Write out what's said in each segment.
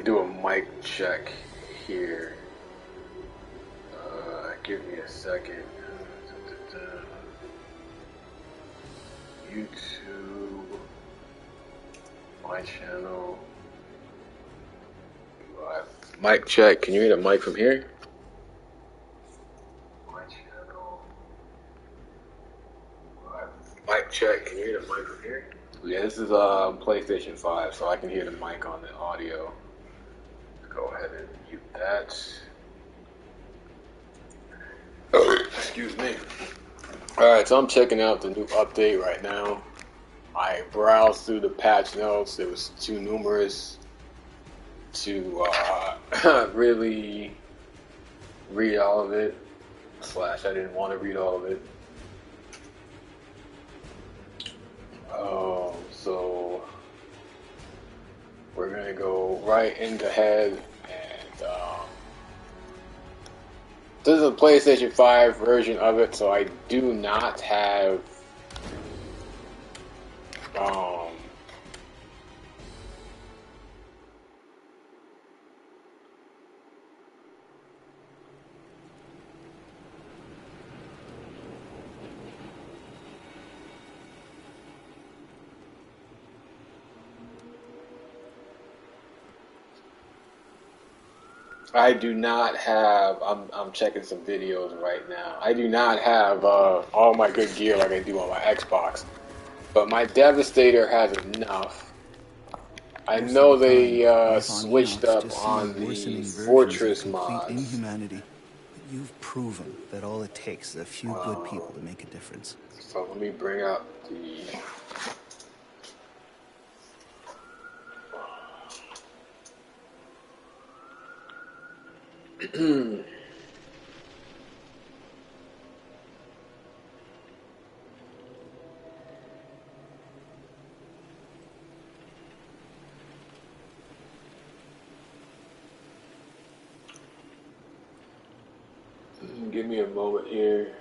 do a mic check here. Give me a second. YouTube, my channel. Mic check. Can you hear the mic from here? My channel. Mic check. Can you hear the mic from here? Yeah, this is PlayStation 5, so I can hear the mic on the audio. Go ahead and mute that. Excuse me. Alright, so I'm checking out the new update right now. I browsed through the patch notes. It was too numerous to really read all of it. I didn't want to read all of it. So we're going to go right into head. This is a PlayStation 5 version of it, so I do not have I'm checking some videos right now. I do not have all my good gear like I do on my Xbox. But my Devastator has enough. I know they switched up on the Fortress mods. Inhumanity. But you've proven that all it takes is a few good people to make a difference. So let me bring up the... Give me a moment here.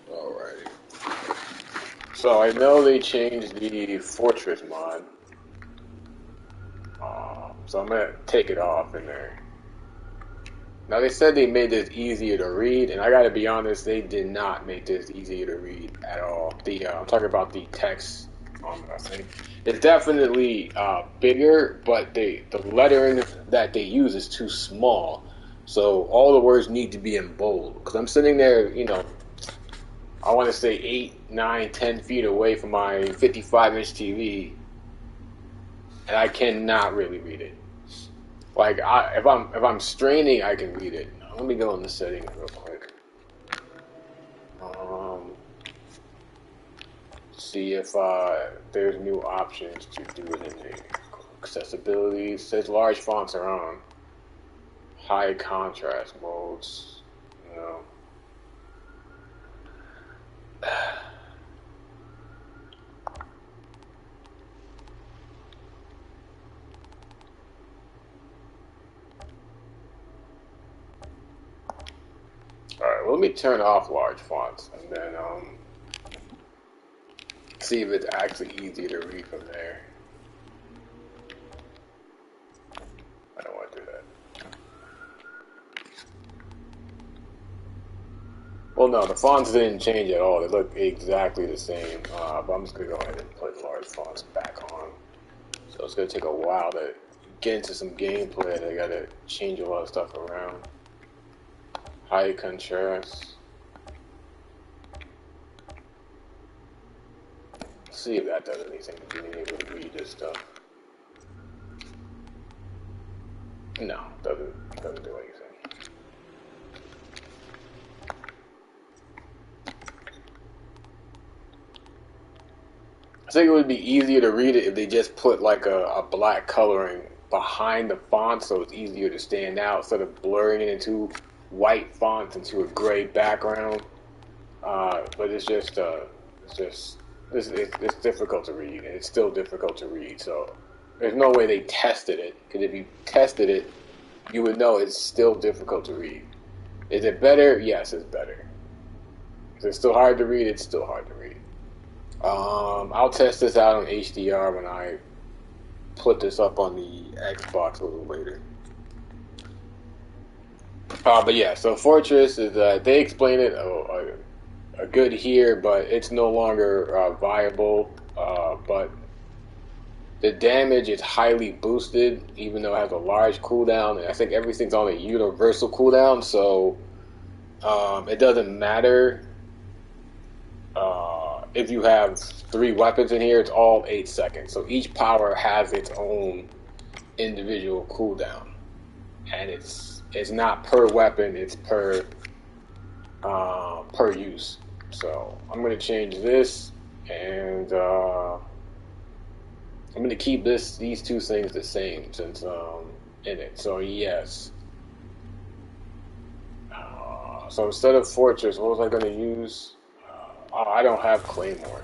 Alrighty. So I know they changed the Fortress mod. So I'm going to take it off in there. Now they said they made this easier to read, and I got to be honest, they did not make this easier to read at all. I'm talking about the text on the thing. It's definitely bigger, but the lettering that they use is too small. So all the words need to be in bold. Because I'm sitting there, I want to say 8, 9, 10 feet away from my 55-inch TV, and I cannot really read it. Like if I'm straining, I can read it. Let me go in the settings real quick. See if there's new options to do it in the accessibility. It says large fonts are on. High contrast modes. Alright, well, let me turn off large fonts and then see if it's actually easy to read from there. I don't want to do that. Well, no, the fonts didn't change at all. They look exactly the same. But I'm just going to go ahead and put large fonts back on. So it's going to take a while to get into some gameplay. They got to change a lot of stuff around. High contrast. See if that does anything to being able to read this stuff. No, doesn't do anything. I think it would be easier to read it if they just put like a black coloring behind the font so it's easier to stand out instead of blurring it into white fonts into a gray background. But it's just It's just it's difficult to read, and it's still difficult to read. So there's no way they tested it, because if you tested it, you would know it's still difficult to read. Is it better? Yes, it's better. Is it still hard to read? It's still hard to read. I'll test this out on HDR when I put this up on the Xbox a little later. But yeah, so Fortress is they explain it a good here, but it's no longer viable. But the damage is highly boosted, even though it has a large cooldown, and I think everything's on a universal cooldown, so it doesn't matter if you have 3 weapons in here. It's all 8 seconds, so each power has its own individual cooldown, and it's not per weapon, it's per use. So I'm going to change this, and I'm going to keep these 2 things the same since in it. So yes. So instead of Fortress, what was I going to use? I don't have Claymore.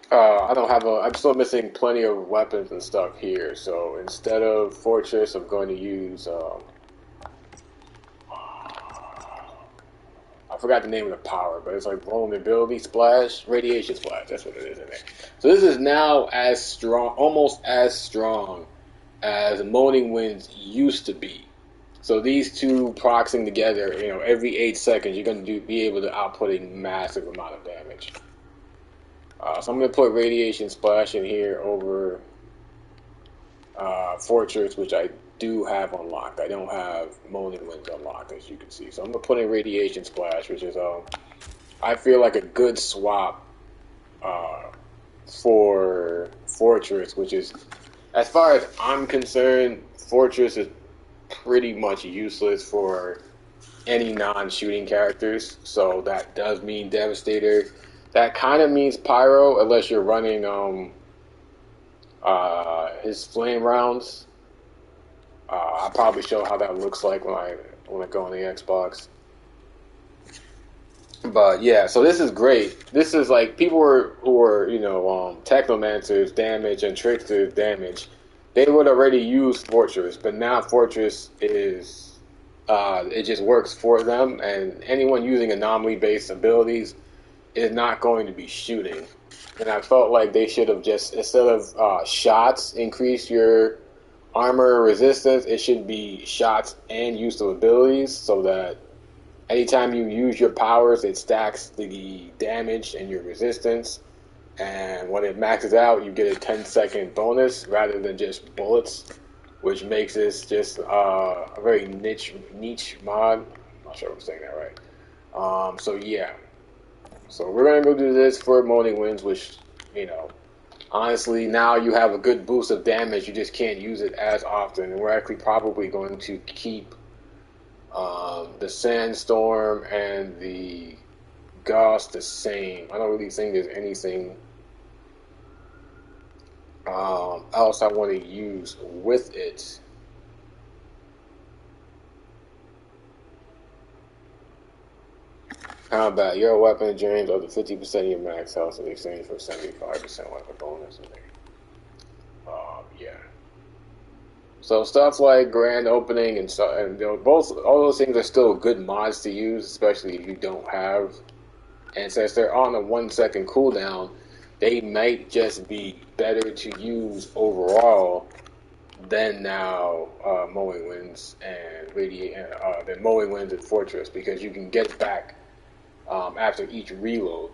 I don't have I'm still missing plenty of weapons and stuff here. So instead of Fortress, I'm going to use I forgot the name of the power, but it's like vulnerability splash, radiation splash. That's what it is in there. So this is now as strong, almost as strong as Moaning Winds used to be. So these 2 proxing together, every 8 seconds, you're going to be able to output a massive amount of damage. So I'm going to put Radiation Splash in here over Fortress, which I do have unlocked. I don't have Moaning Winds unlocked, as you can see. So I'm going to put in Radiation Splash, which is, I feel like a good swap for Fortress, which is, as far as I'm concerned, Fortress is pretty much useless for any non-shooting characters. So that does mean Devastator. That kind of means Pyro, unless you're running his flame rounds. I'll probably show how that looks like when I go on the Xbox. But yeah, so this is great. This is like people who are Technomancers damage and Tricksters damage. They would already use Fortress, but now Fortress is it just works for them, and anyone using anomaly-based abilities is not going to be shooting. And I felt like they should have just, instead of shots increase your armor resistance, it should be shots and use of abilities, so that anytime you use your powers, it stacks the damage and your resistance. And when it maxes out, you get a 10-second bonus rather than just bullets, which makes this just a very niche mod. I'm not sure if I'm saying that right. So yeah. So we're going to go do this for Moaning Winds, which, honestly, now you have a good boost of damage. You just can't use it as often. And we're actually probably going to keep the Sandstorm and the Gauss the same. I don't really think there's anything else I want to use with it. Combat. Your weapon drains up to 50% of your max health in exchange for 75% weapon bonus. Yeah. So stuff like Grand Opening and both all those things are still good mods to use, especially if you don't have. And since they're on a 1-second cooldown, they might just be better to use overall than now Mowing Winds and than Mowing Winds and Fortress, because you can get it back after each reload.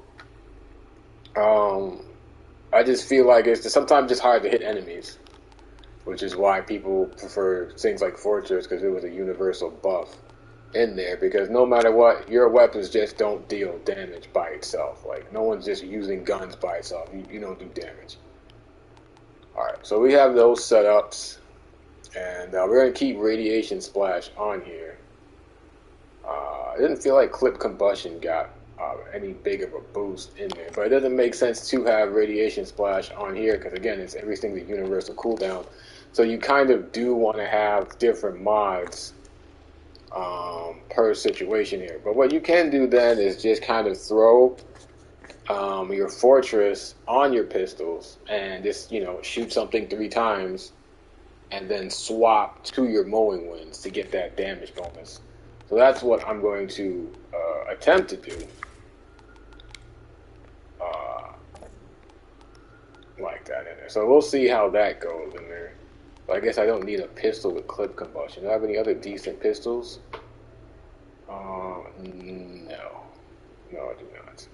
I just feel like it's sometimes just hard to hit enemies, which is why people prefer things like Fortress, because it was a universal buff in there, because no matter what, your weapons just don't deal damage by itself. Like, no one's just using guns by itself. You don't do damage. Alright, so we have those setups, and we're going to keep Radiation Splash on here. It didn't feel like Clip Combustion got any big of a boost in there, but it doesn't make sense to have Radiation Splash on here, because again, it's everything the universal cooldown. So you kind of do want to have different mods per situation here. But what you can do then is just kind of throw your fortress on your pistols and just, shoot something 3 times and then swap to your mowing winds to get that damage bonus. So that's what I'm going to attempt to do. Like that in there. So we'll see how that goes in there. But I guess I don't need a pistol with clip combustion. Do I have any other decent pistols? No. No, I do not.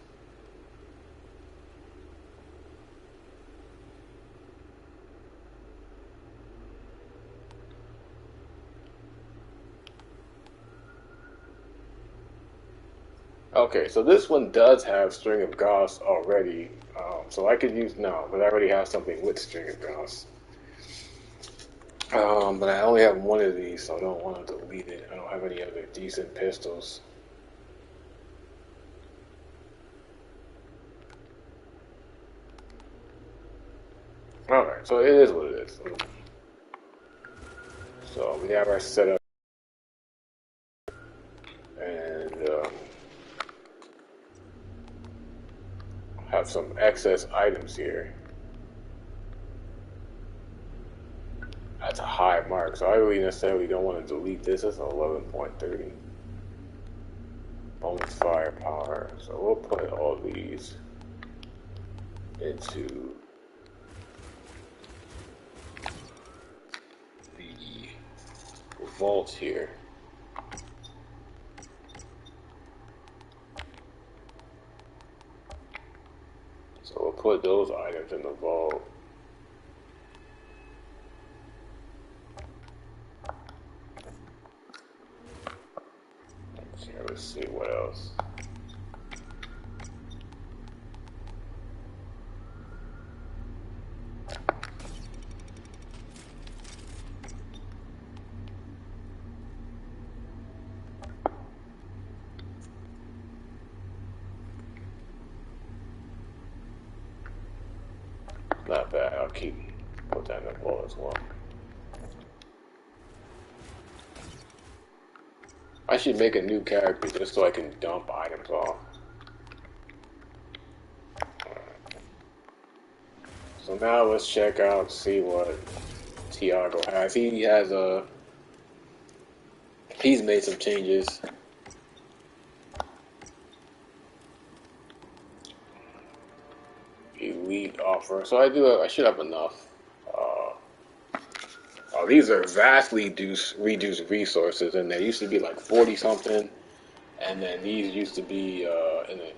Okay, so this one does have String of Gauss already. So I could use, no, but I already have something with String of Gauss. But I only have one of these, so I don't want to delete it. I don't have any other decent pistols. Alright, so it is what it is. So we have our setup. And have some excess items here. That's a high mark, so I really necessarily don't want to delete this. That's 11.30. Bonus firepower. So we'll put all these into the vault here. So we'll put those items in the vault. Let's see what else. Not bad. I'll put that in the vault as well. I should make a new character just so I can dump items off. So now let's check out, see what Tiago has. He's made some changes. Elite offer. So I should have enough. These are vastly reduced resources, and there used to be like 40 something, and then these used to be in a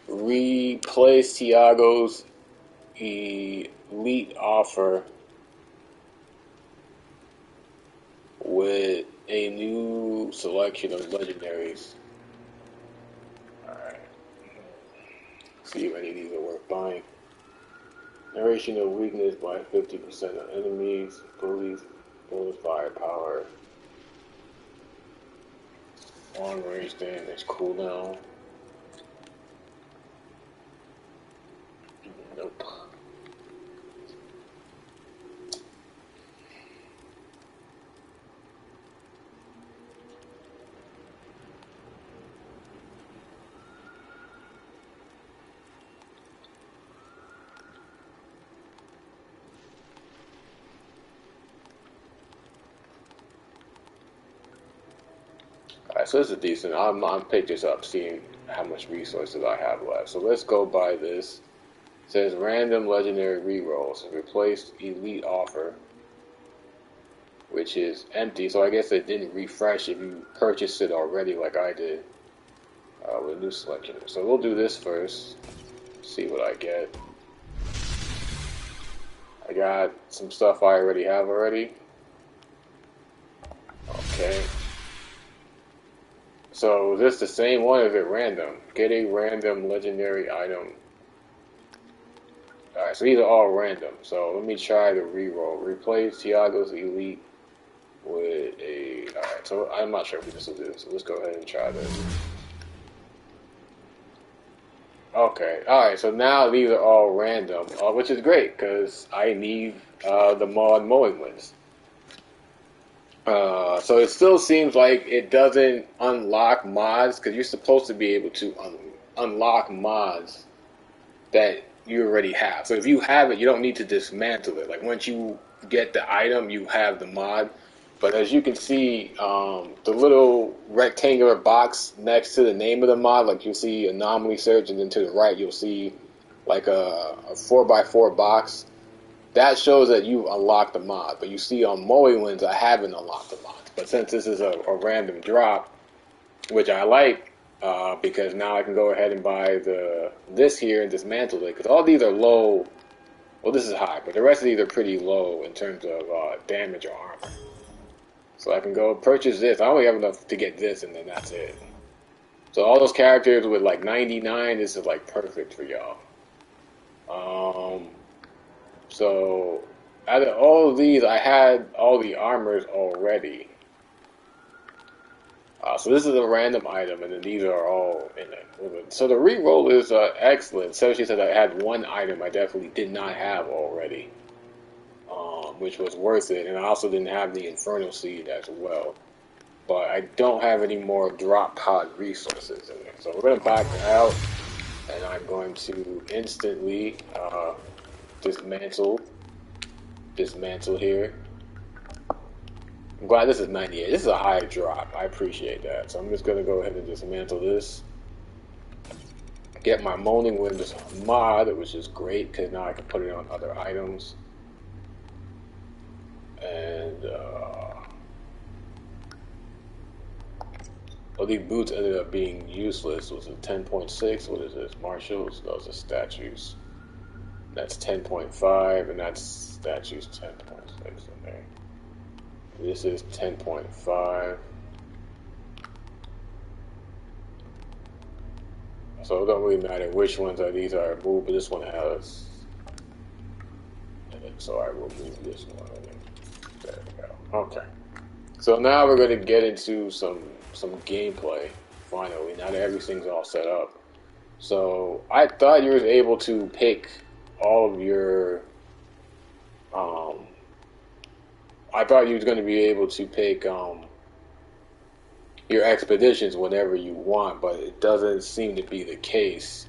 replace Tiago's elite offer with a new selection of legendaries. Alright. See if any of these are worth buying. Narration of weakness by 50% on enemies, bullies, bonus firepower, long range damage, cooldown. Nope. Alright, so this is decent. I'm pick this up, seeing how much resources I have left. So let's go buy this. It says random legendary rerolls. Replaced elite offer, which is empty. So I guess it didn't refresh if you purchased it already, like I did with a new selection. So we'll do this first. See what I get. I got some stuff I already have already. Okay. So is this the same one or is it random? Get a random legendary item. Alright, so these are all random. So let me try the reroll. Replace Tiago's elite with a... Alright, so I'm not sure if this will do. So let's go ahead and try this. Okay, alright, so now these are all random, which is great because I need the mod mowing winds. So it still seems like it doesn't unlock mods because you're supposed to be able to unlock mods that you already have. So if you have it, you don't need to dismantle it. Like once you get the item, you have the mod. But as you can see, the little rectangular box next to the name of the mod, like you'll see anomaly search, and then to the right you'll see like a 4x4 box. That shows that you unlocked the mod. But you see on Moe I haven't unlocked the mod. But since this is a random drop, which I like, because now I can go ahead and buy this here and dismantle it. Because all these are low. Well, this is high, but the rest of these are pretty low in terms of damage or armor. So I can go purchase this. I only have enough to get this, and then that's it. So all those characters with like 99, this is like perfect for y'all. So out of all of these, I had all the armors already. So this is a random item, and then these are all in it. So the reroll is excellent. So she said I had one item I definitely did not have already, which was worth it. And I also didn't have the Infernal Seed as well. But I don't have any more drop pod resources in there. So we're going to back out, and I'm going to instantly dismantle here. I'm glad this is 98. This is a high drop. I appreciate that. So I'm just going to go ahead and dismantle this. Get my Moaning Winds mod, which is great because now I can put it on other items. And, well, these boots ended up being useless. Was it 10.6? What is this? Marshals? Those are statues. That's 10.5, and that's statues 10.6 in there. This is 10.5. So it don't really matter which ones are these are moved, but this one has. So I will move this one. There we go. Okay. So now we're going to get into some gameplay. Finally, now that everything's all set up. So I thought you were able to pick all of your. I thought you was going to be able to pick your expeditions whenever you want, but it doesn't seem to be the case.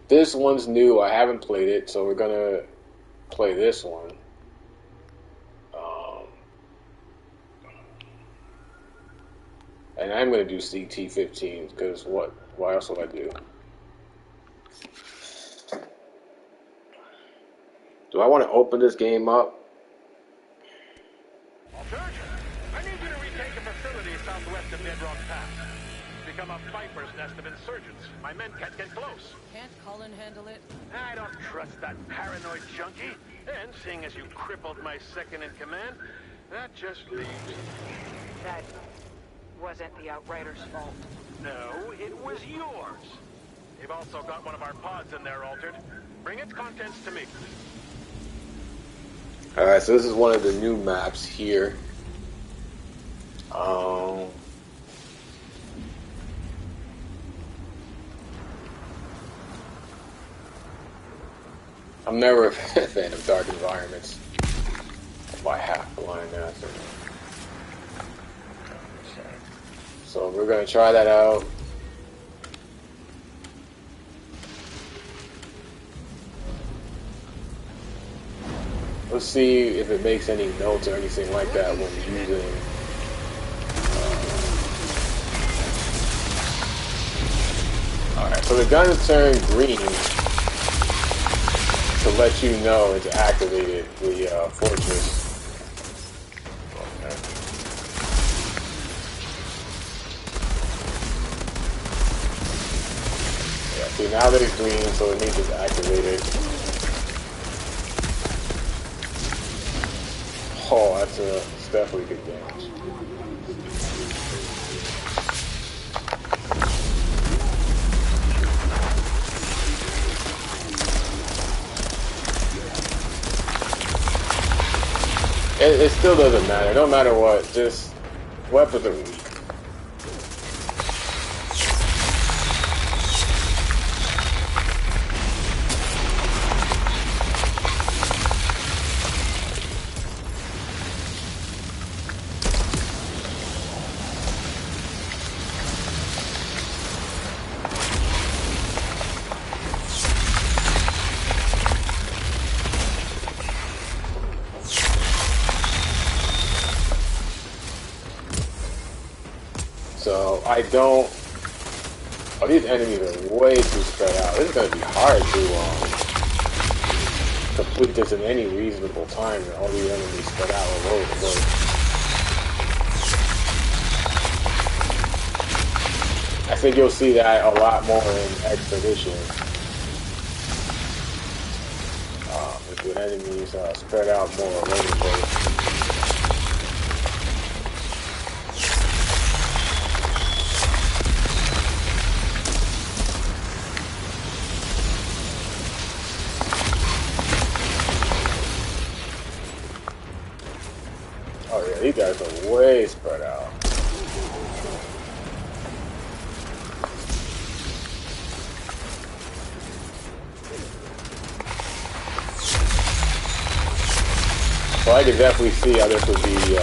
This one's new. I haven't played it, so we're going to play this one. And I'm going to do CT15 because what else would I do? Do I want to open this game up? I need you to retake a facility southwest of Bedrock Pass. It's become a viper's nest of insurgents. My men can't get close. Can't Cullen handle it? I don't trust that paranoid junkie. And seeing as you crippled my second in command, that just leaves... That wasn't the Outriders' fault. No, it was yours. They've also got one of our pods in there altered. Bring its contents to me. Alright, so this is one of the new maps here. I'm never a fan of dark environments. By half blind now. So we're gonna try that out. Let's see if it makes any notes or anything like that when using. Alright, so the guns turn green to let you know it's activated the fortress. Okay. Yeah, see now that it's green, so it means it's activated. Oh, that's definitely good damage. It still doesn't matter. No matter what, just weapons are weak. I don't. Oh, these enemies are way too spread out. This is gonna be hard to complete this in any reasonable time. And all these enemies spread out all over the place. I think you'll see that a lot more in Expedition. With enemies spread out more all over the place. Oh yeah, these guys are way spread out. So I can definitely see how this would be,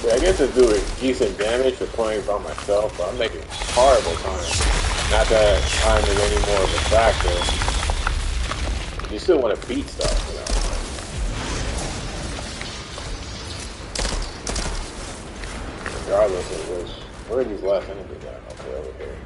I guess it's doing decent damage for playing by myself, but I'm making horrible time. Not that time is any more of a factor. You still want to beat stuff, you know. Regardless of which, where are these last enemies at? Okay, over here.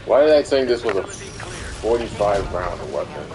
Why did I think this was a 45 round weapon?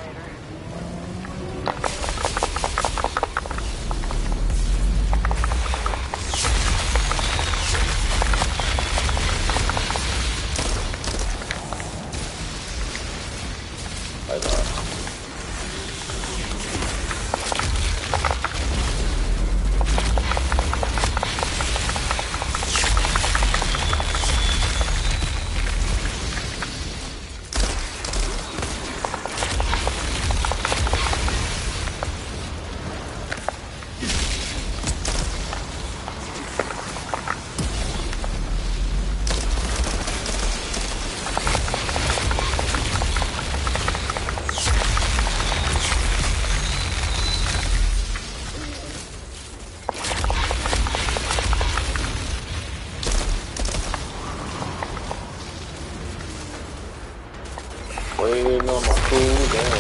Waiting on my cool down.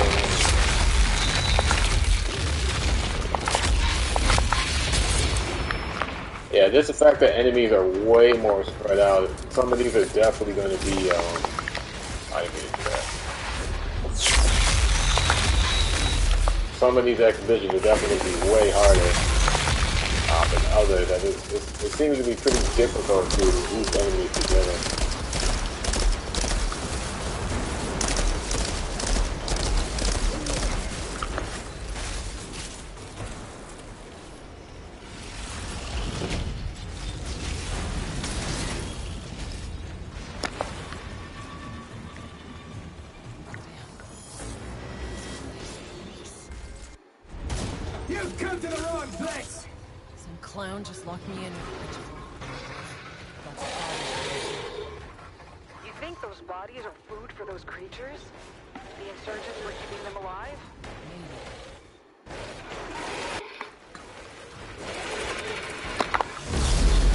Yeah, just the fact that enemies are way more spread out. Some of these are definitely going to be, I didn't get into that. Some of these exhibitions are definitely going to be way harder than others. It seems to be pretty difficult to group enemies together. You've come to the wrong place! Some clown just locked me in. You think those bodies are food for those creatures? The insurgents were keeping them alive?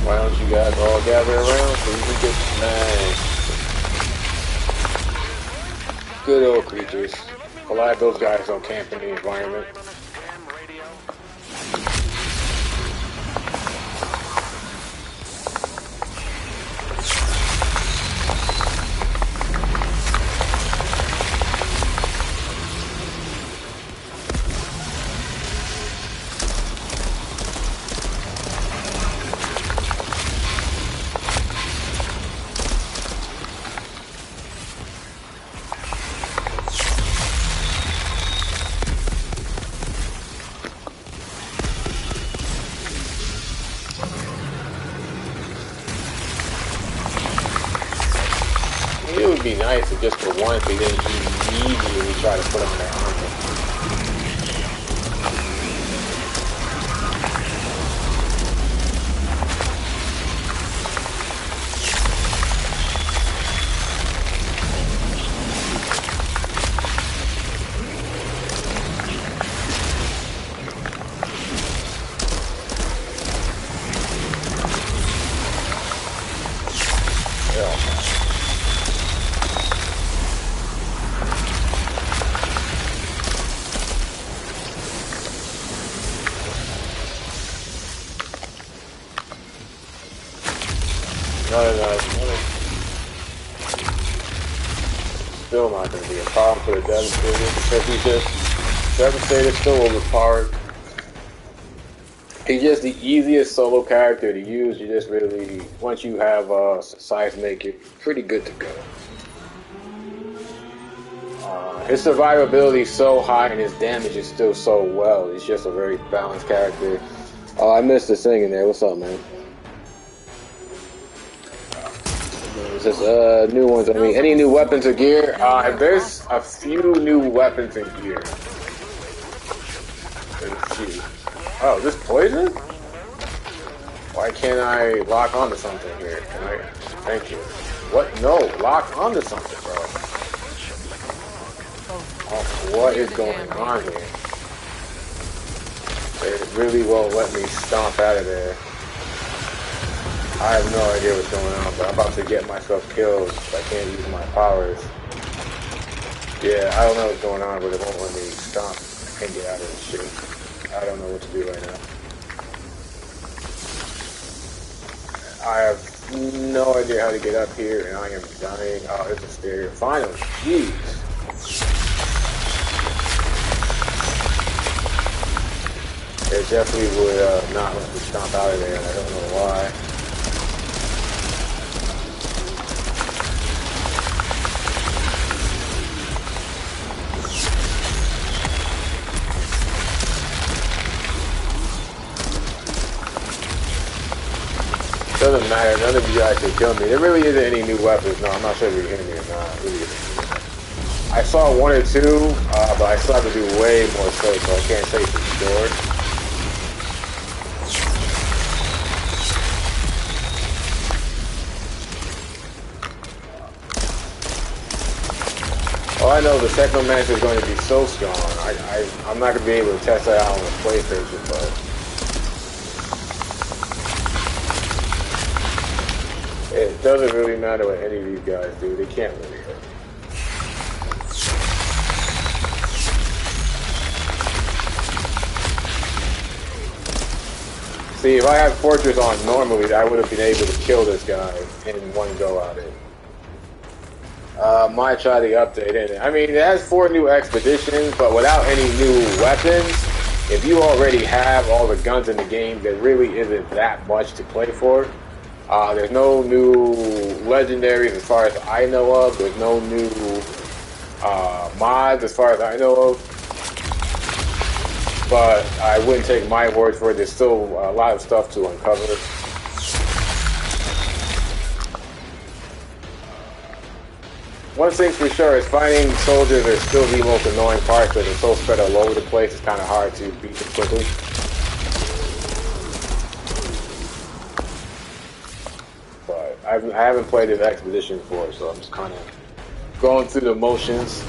Why don't you guys all gather around so you can get smashed? Good old creatures. A lot of those guys don't camp in the environment. be nice if just for once they didn't immediately try to put on that armor. Still not going to be a problem for the Devastator because he's just Devastator's still overpowered. He's just the easiest solo character to use. You just really, once you have Seismic, you're pretty good to go. His survivability is so high and his damage is still so well. He's just a very balanced character. Oh, I missed the thing in there. What's up, man? Just new ones. I mean, any new weapons or gear? There's a few new weapons and gear. There's a few. Oh, this poison? Why can't I lock onto something here? Can I? Thank you. What? No, lock onto something, bro. Oh, what is going on here? It really won't let me stomp out of there. I have no idea what's going on, but I'm about to get myself killed if I can't use my powers. Yeah, I don't know what's going on, but it won't let me stomp. I can't get out of this shit. I don't know what to do right now. I have no idea how to get up here, and I am dying. Oh, it's a stair. Finally, jeez. It definitely would not let me stomp out of there, and I don't know why. Doesn't matter, none of you guys can kill me. There really isn't any new weapons. No, I'm not sure if you're hitting me or not. Really isn't. I saw one or two, but I still have to do way more so I can't say for sure. All I know, the Technomancer is going to be so strong. I'm not going to be able to test that out on the PlayStation, but it doesn't really matter what any of these guys do. They can't really hurt. See, if I had Fortress on normally, I would have been able to kill this guy in one go at it. Might try the update in it. I mean, it has 4 new expeditions, but without any new weapons, if you already have all the guns in the game, there really isn't that much to play for. There's no new legendaries as far as I know of. There's no new mods as far as I know of. But I wouldn't take my word for it. There's still a lot of stuff to uncover. One thing's for sure is fighting soldiers are still the most annoying part because they're so spread all over the place. It's kind of hard to beat them quickly. But I haven't played this expedition before, so I'm just kind of going through the motions.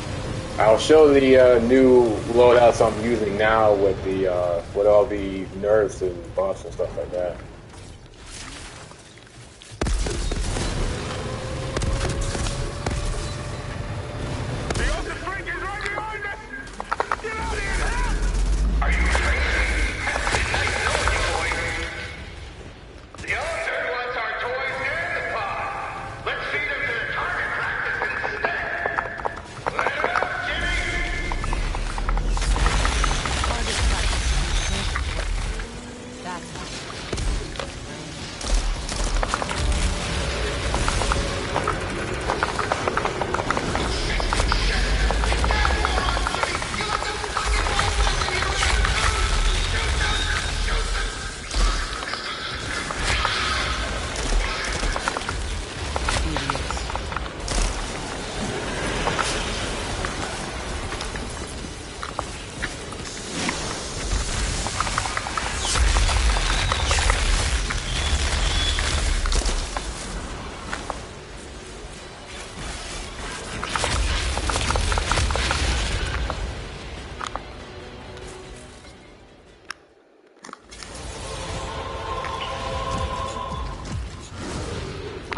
I'll show the new loadouts I'm using now with the with all the nerfs and buffs and stuff like that.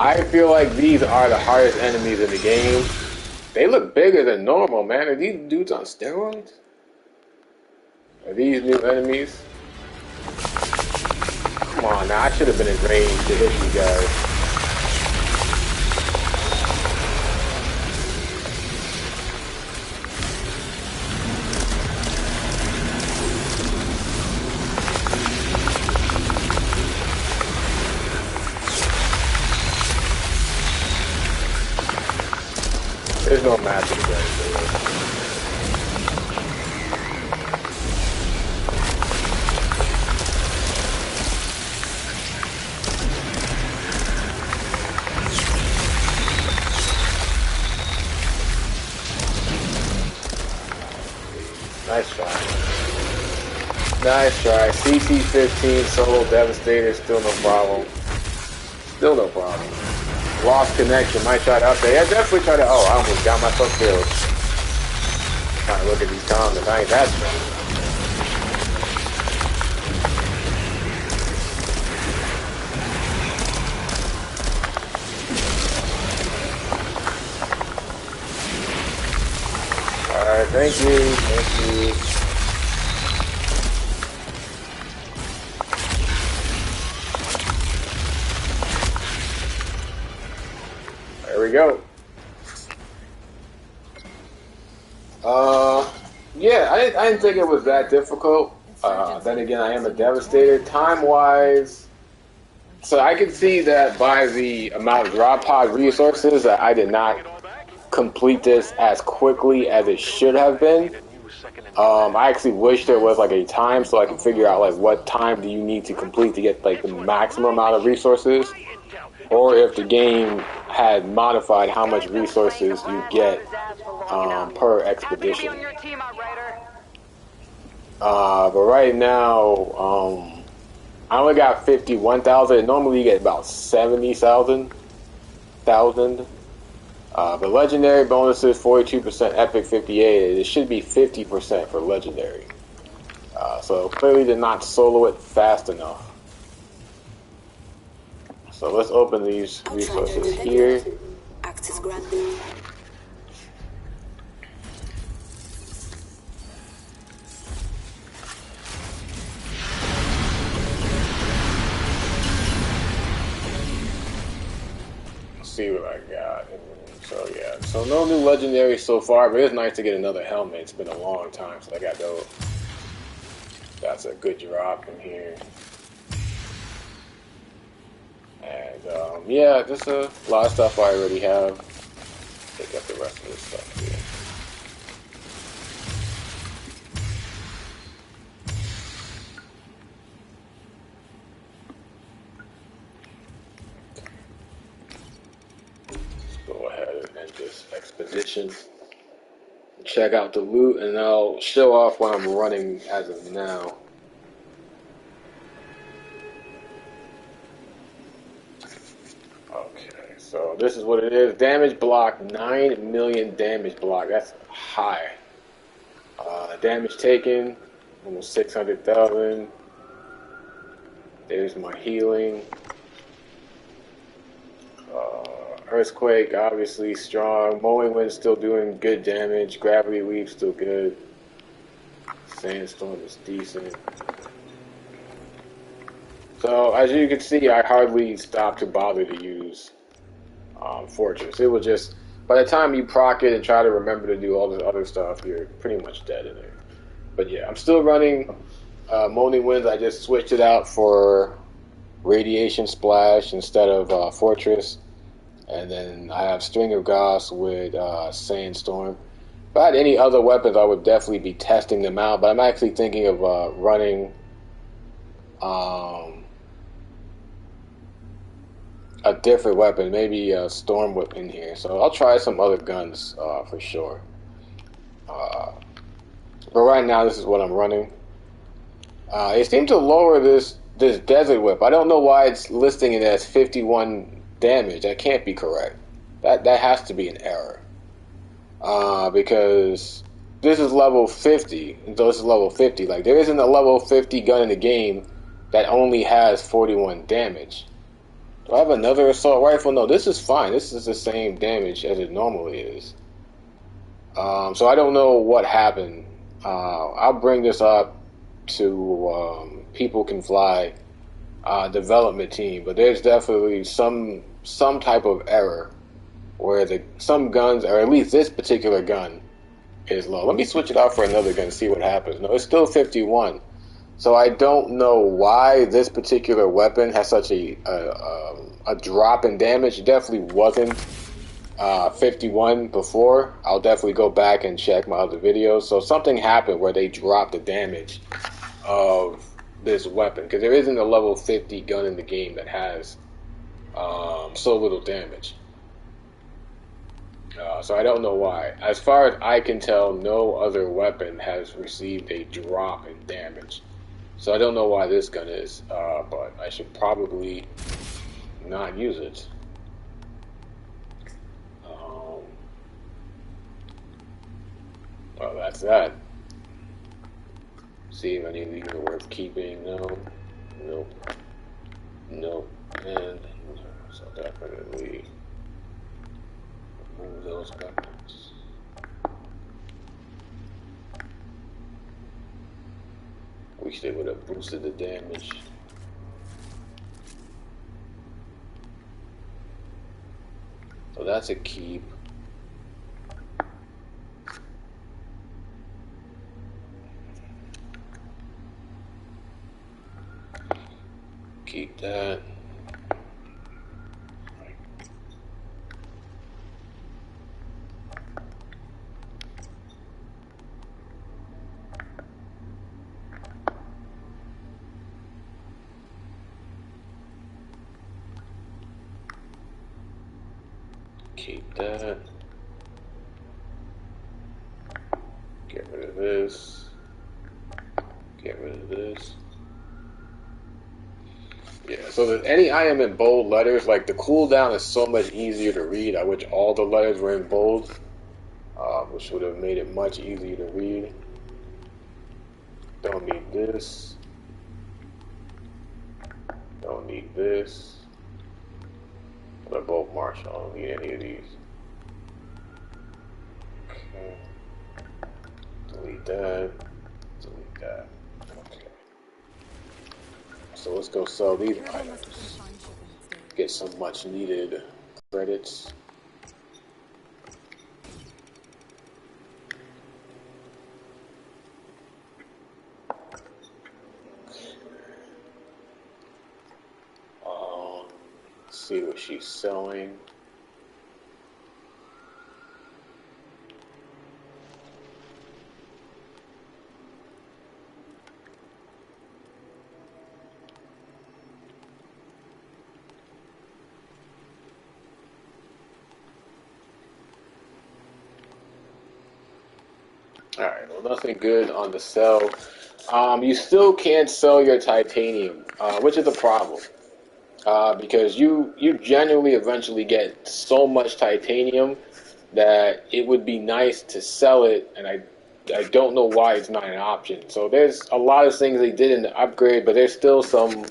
I feel like these are the hardest enemies in the game. They look bigger than normal, man. Are these dudes on steroids? Are these new enemies? Come on now, I should have been in range to hit you guys. There's no match in the game. Nice try. Nice try. CC-15 solo devastator, still no problem. Still no problem. Lost connection, might try to update. Yeah, definitely try to. Oh, I almost got myself killed. Trying to look at these comments. I ain't that strong. Alright, thank you. Thank you. There we go. Yeah, I didn't think it was that difficult. Then again, I am a devastator. Time-wise, so I can see that by the amount of drop pod resources that I did not complete this as quickly as it should have been. I actually wish there was like a time so I can figure out like what time do you need to complete to get like the maximum amount of resources, or if the game had modified how much resources you get per expedition. But right now, I only got 51,000. Normally you get about 70,000. But legendary bonuses 42%, epic 58. It should be 50% for legendary. So clearly did not solo it fast enough. So let's open these resources here. Access granted. See what I got. So yeah, so no new legendary so far, but it's nice to get another helmet. It's been a long time, so I got those. That's a good drop in here. And yeah, just a lot of stuff I already have. Pick up the rest of this stuff here. Go ahead and end this expedition. Check out the loot, and I'll show off what I'm running as of now. Okay, so this is what it is. Damage block, 9 million damage block. That's high. Damage taken, almost 600,000. There's my healing. Earthquake, obviously strong. Mowing Wind still doing good damage. Gravity Weave still good. Sandstorm is decent. So as you can see, I hardly stopped to bother to use Fortress. It was just, by the time you proc it and try to remember to do all this other stuff, you're pretty much dead in there. But yeah, I'm still running Moaning Winds. I just switched it out for Radiation Splash instead of Fortress. And then I have String of Goss with Sandstorm. If I had any other weapons, I would definitely be testing them out. But I'm actually thinking of running a different weapon, maybe a Storm Whip in here. So I'll try some other guns for sure. But right now, this is what I'm running. It seemed to lower this Desert Whip. I don't know why it's listing it as 51 damage. That can't be correct. That has to be an error. Because this is level 50, and so this is level 50. Like, there isn't a level 50 gun in the game that only has 41 damage. Do I have another assault rifle? No, this is fine. This is the same damage as it normally is. So I don't know what happened. I'll bring this up to People Can Fly development team, but there's definitely some type of error where some guns, or at least this particular gun, is low. Let me switch it out for another gun and see what happens. No, it's still 51. So I don't know why this particular weapon has such a drop in damage. It definitely wasn't 51 before. I'll definitely go back and check my other videos. So something happened where they dropped the damage of this weapon, because there isn't a level 50 gun in the game that has so little damage. So I don't know why. As far as I can tell, no other weapon has received a drop in damage. So I don't know why this gun is, but I should probably not use it. Well, that's that. See if any of these are worth keeping. No. Nope. Nope. And so definitely remove those weapons. Wish they would have boosted the damage. So that's a keep. Keep that. Keep that. Get rid of this. Get rid of this. Yeah, so any item in bold letters, like the cooldown is so much easier to read. I wish all the letters were in bold, which would have made it much easier to read. Don't need this. Don't need this. They're both martial. I don't need any of these. Okay. Delete that. Delete that. Okay. So let's go sell these items. Get some much needed credits. See what she's selling. Alright, well, nothing good on the sell. You still can't sell your titanium, which is a problem. Because you genuinely eventually get so much titanium that it would be nice to sell it, and I don't know why it's not an option. So there's a lot of things they did in the upgrade, but there's still some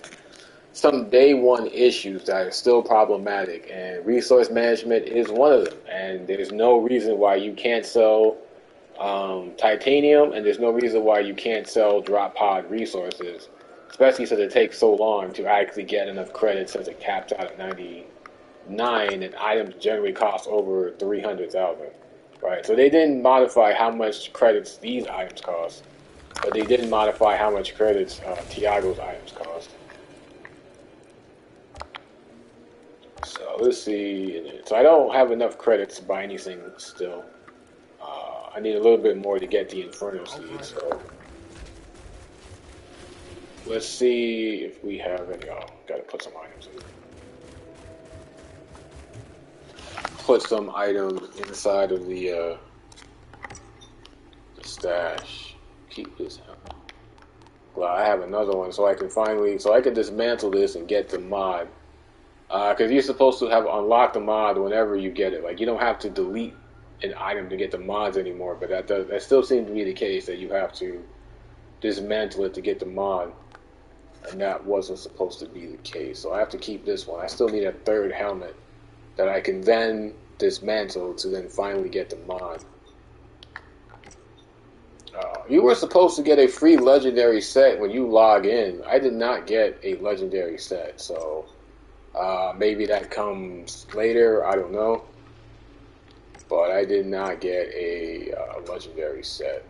day one issues that are still problematic, and resource management is one of them. And there's no reason why you can't sell titanium, and there's no reason why you can't sell drop pod resources, especially since it takes so long to actually get enough credits, since it caps out at 99 and items generally cost over 300,000, right? So they didn't modify how much credits these items cost, but they didn't modify how much credits Tiago's items cost. So let's see. So I don't have enough credits to buy anything still. I need a little bit more to get the Inferno Seed, so let's see if we have any. Oh, gotta put some items in. Put some items inside of the stash. Keep this out. Well, I have another one, so I can dismantle this and get the mod. Because you're supposed to have unlocked the mod whenever you get it. Like, you don't have to delete an item to get the mods anymore, but that still seems to be the case, that you have to dismantle it to get the mod. and that wasn't supposed to be the case. So I have to keep this one. I still need a third helmet that I can then dismantle to then finally get the mod. You were supposed to get a free legendary set when you log in. I did not get a legendary set, so maybe that comes later. I don't know. But I did not get a legendary set.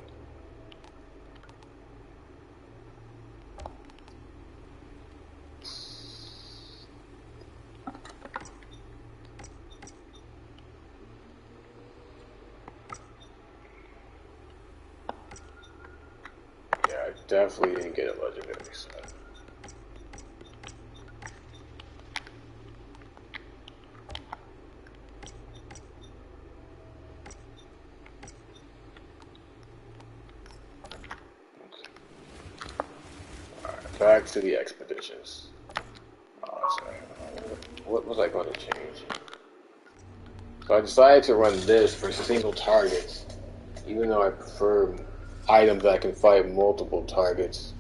Definitely didn't get a legendary set. Alright, back to the expeditions. Sorry. What was I going to change? So I decided to run this for single targets, even though I prefer items that can fight multiple targets.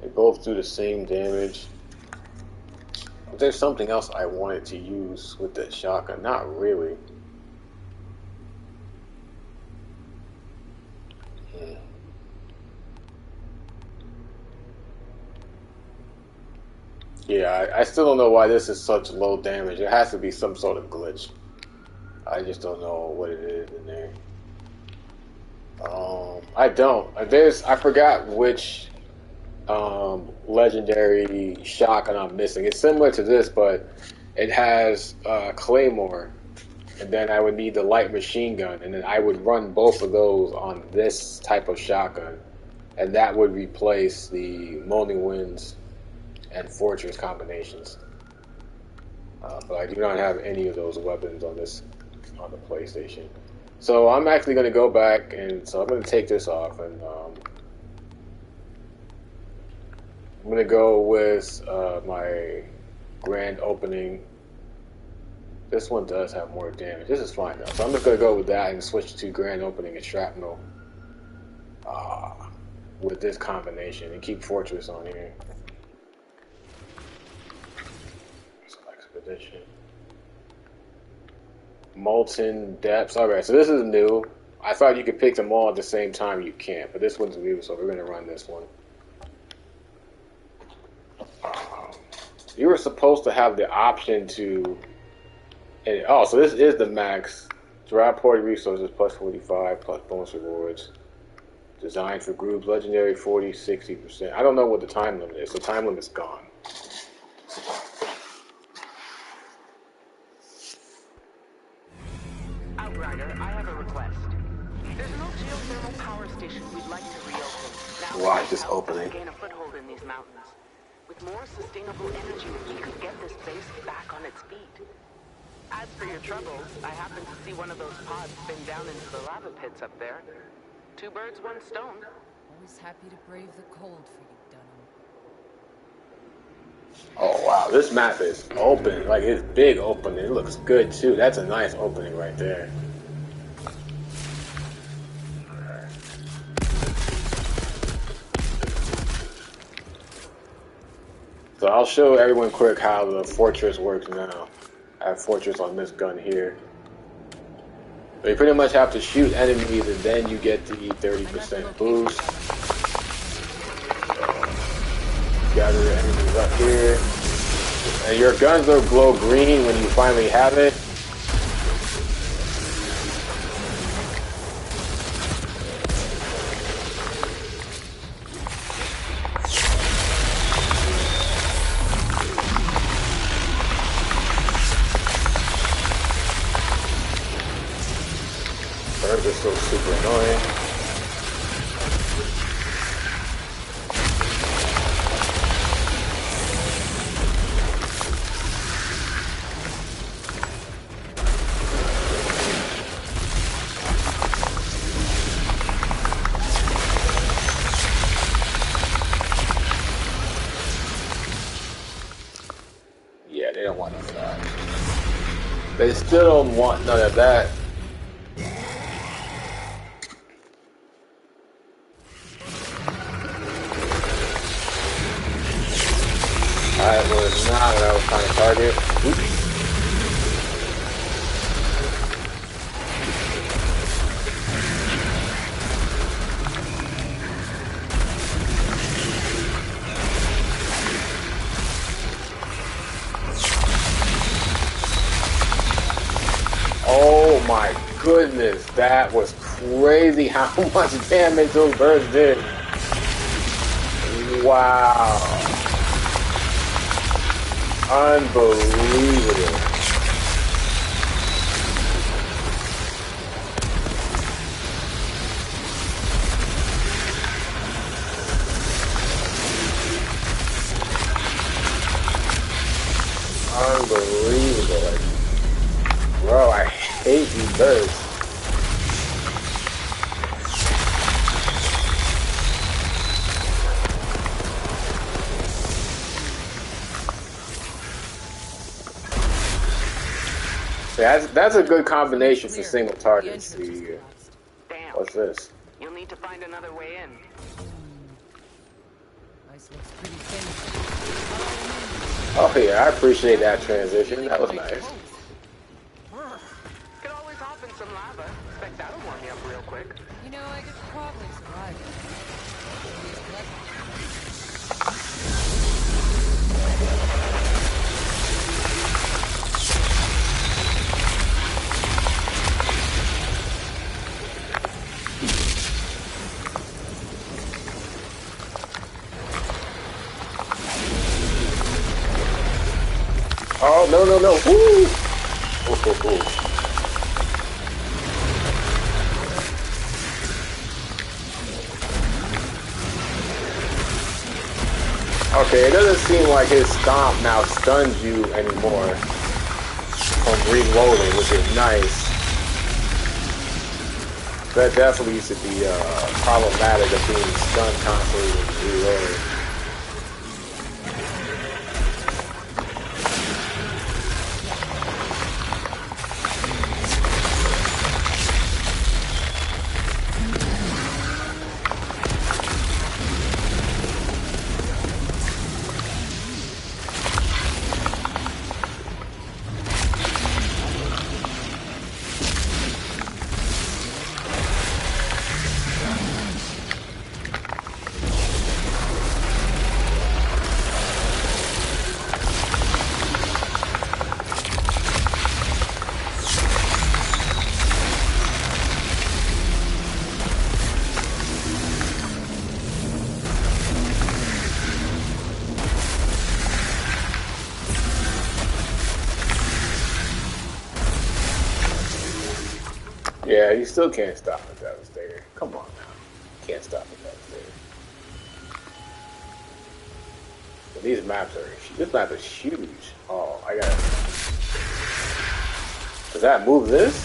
They both do the same damage. But there's something else I wanted to use with that shotgun. Not really. Yeah, I still don't know why this is such low damage. It has to be some sort of glitch. I just don't know what it is in there. I don't. I forgot which legendary shotgun I'm missing. It's similar to this, but it has Claymore, and then I would need the light machine gun, and then I would run both of those on this type of shotgun, and that would replace the Moaning Winds and Fortress combinations. But I do not have any of those weapons on the PlayStation. So I'm actually going to go back, and so I'm going to take this off, and I'm going to go with my grand opening. This one does have more damage. This is fine though. So I'm just going to go with that and switch to grand opening and shrapnel with this combination, and keep Fortress on here. So expedition. Molten Depths. Alright, so this is new. I thought you could pick them all at the same time. You can't, but this one's new, so we're going to run this one. You were supposed to have the option to... so this is the max. Drop party resources plus 45, plus bonus rewards. Designed for groups, legendary 40, 60%. I don't know what the time limit is, so time limit's gone. Outrider, I have a request. There's an old geothermal power station we'd like to reopen. Now Watch this opening. gain a foothold in these mountains. With more sustainable energy, we could get this base back on its feet. As for your troubles, I happened to see one of those pods spin down into the lava pits up there. 2 birds, 1 stone. Always happy to brave the cold for you, Dunham. Oh wow, this map is open. Like, it's big opening. It looks good too. That's a nice opening right there. So I'll show everyone quick how the Fortress works now. I have Fortress on this gun here. So you pretty much have to shoot enemies, and then you get the 30% boost. Gather the enemies up here. And your guns will glow green when you finally have it. Birds are so super annoying. Yeah, they don't want none of that. They still don't want none of that. Nah, that was kind of target. Oops. Oh my goodness, that was crazy how much damage those birds did. Wow. Unbelievable. Unbelievable. Like, bro, I hate these birds. That's a good combination for single targets. Damn. What's this? You'll need to find another way in. Ice looks pretty thin. Oh yeah, I appreciate that transition. That was nice. Could always hop in some lava. Expect that'll warm you up real quick. You know, I could probably survive it. Maybe it's left. Oh, no, no, no. Woo! Oh, oh, oh. Okay, it doesn't seem like his stomp now stuns you anymore from reloading, which is nice. That definitely used to be problematic of being stunned constantly when reloading. Yeah, you still can't stop a Devastator. Come on now. Can't stop a Devastator. But these maps are... This map is huge. Oh, I gotta... Does that move this?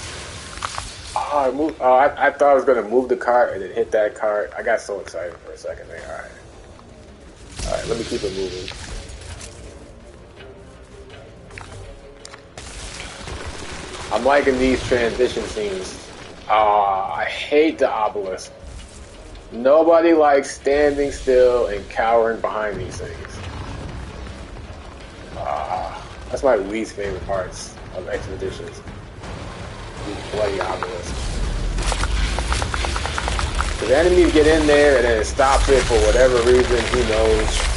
Oh, I thought I was gonna move the cart and then hit that cart. I got so excited for a second there. Alright. Alright, let me keep it moving. I'm liking these transition scenes. I hate the obelisk. Nobody likes standing still and cowering behind these things. That's my least favorite parts of expeditions. These bloody obelisks. If the enemies get in there and then it stops it for whatever reason, who knows?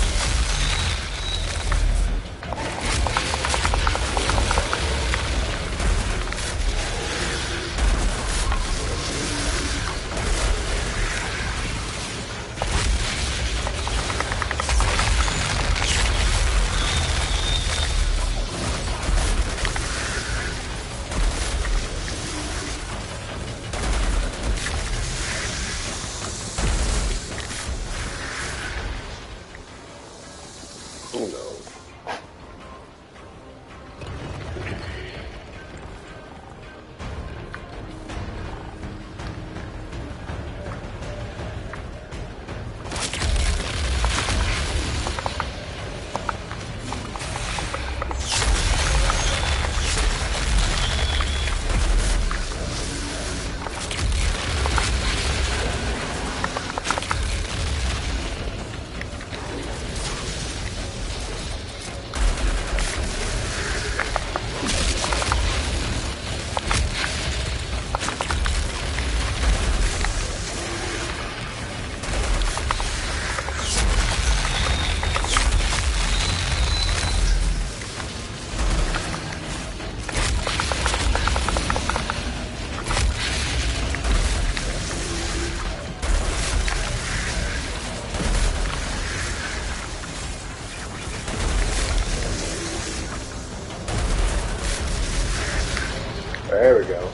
There we go.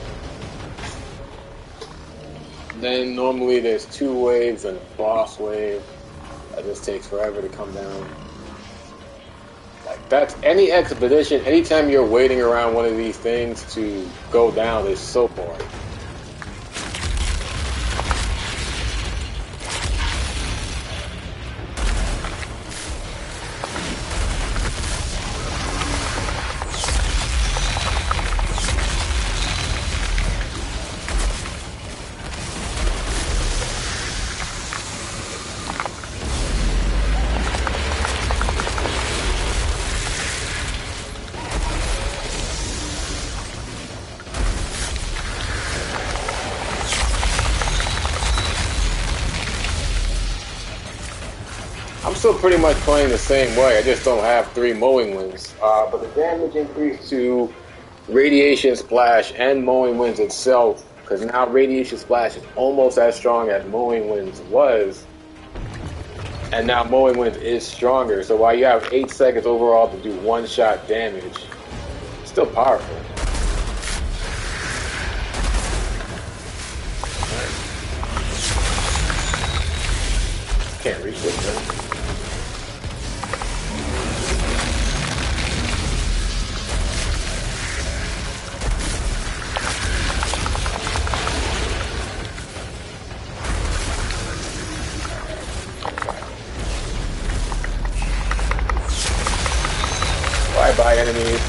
Then normally there's 2 waves and a boss wave. That just takes forever to come down. Like that's any expedition, anytime you're waiting around one of these things to go down is so boring. I'm still pretty much playing the same way. I just don't have 3 mowing winds. But the damage increased to Radiation Splash and Mowing Winds itself, because now Radiation Splash is almost as strong as Mowing Winds was, and now Mowing Winds is stronger. So while you have 8 seconds overall to do one-shot damage, it's still powerful. Can't reach this thing. Bye-bye, enemies.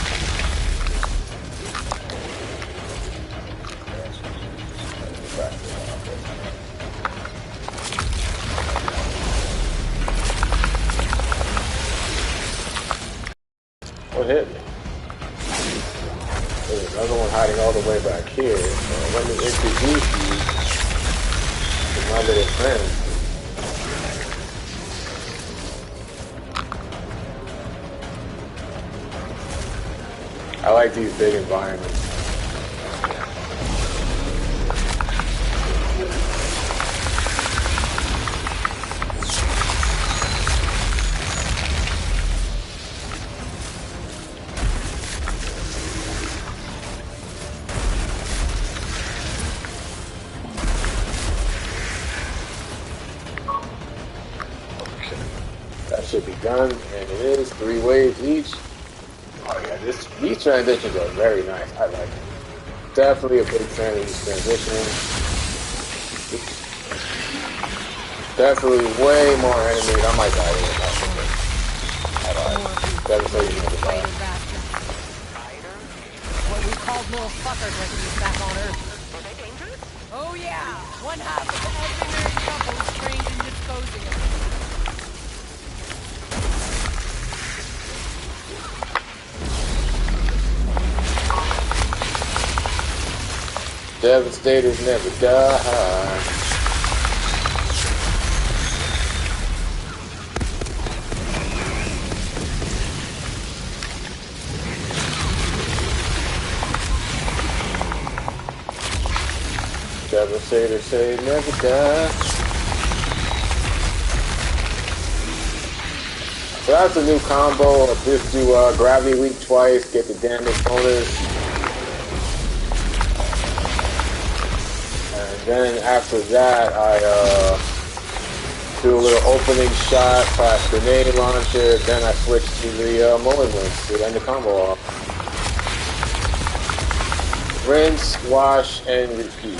What hit me? There's another one hiding all the way back here. So let me introduce you to my little friend. I like these big environments. Okay. That should be done, and it is 3 waves each. Oh yeah, these transitions are very nice. I like it. Definitely a big fan of these transitions. Definitely way more enemies. I might die here about something. Devastating never die. What we called little fuckers like these back on Earth. Are they dangerous? Oh yeah, one half of the engineering couple is trained in disposing of them. Devastators never die. Devastators say never die. So that's a new combo. Just do gravity weak twice, get the damage bonus. Then after that, I do a little opening shot, flash grenade launcher, then I switch to the mowing winds to end the combo off. Rinse, wash, and repeat.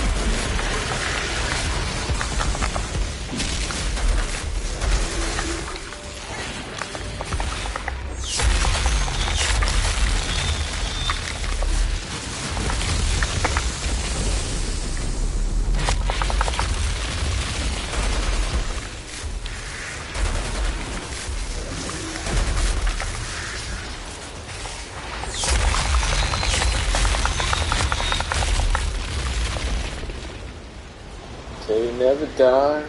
Never die.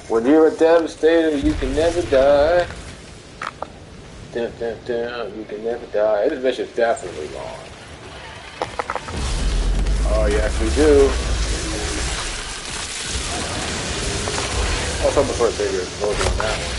When you're a devastator, you can never die. Dun, dun, dun, you can never die. This mission's definitely long. Oh yes, we do. Also before a bigger explosion on that one.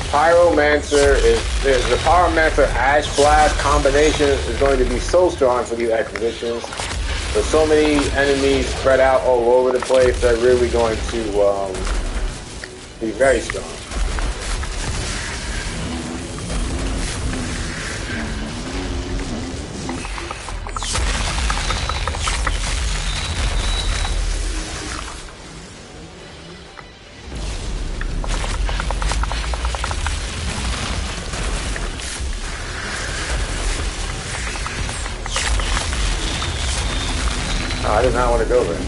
Pyromancer is the Pyromancer Ash Blast combination is going to be so strong for these expeditions. There's so many enemies spread out all over the place that are really going to be very strong. I did not want to go there.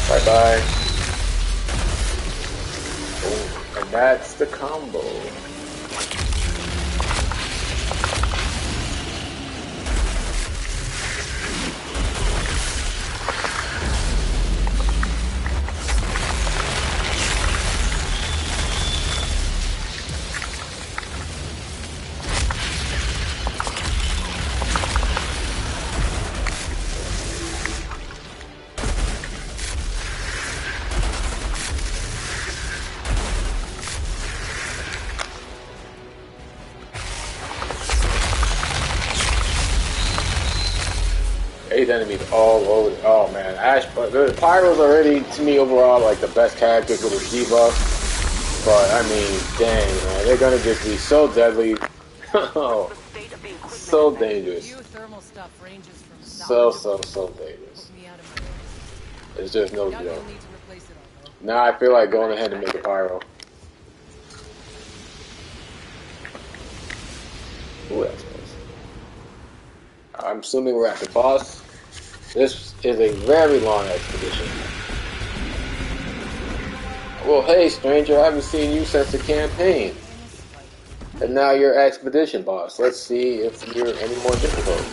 Bye-bye. Oh, and that's the combo. Enemies all over. Oh man, Ash. The Pyro's already to me overall like the best characters with his debuff. But I mean, dang man, they're gonna just be so deadly. Oh, so dangerous. So dangerous. It's just no joke. Now I feel like going ahead and make a Pyro. Ooh, that's close. I'm assuming we're at the boss. This is a very long expedition. Well, hey, stranger, I haven't seen you since the campaign. And now you're expedition boss. Let's see if you're any more difficult.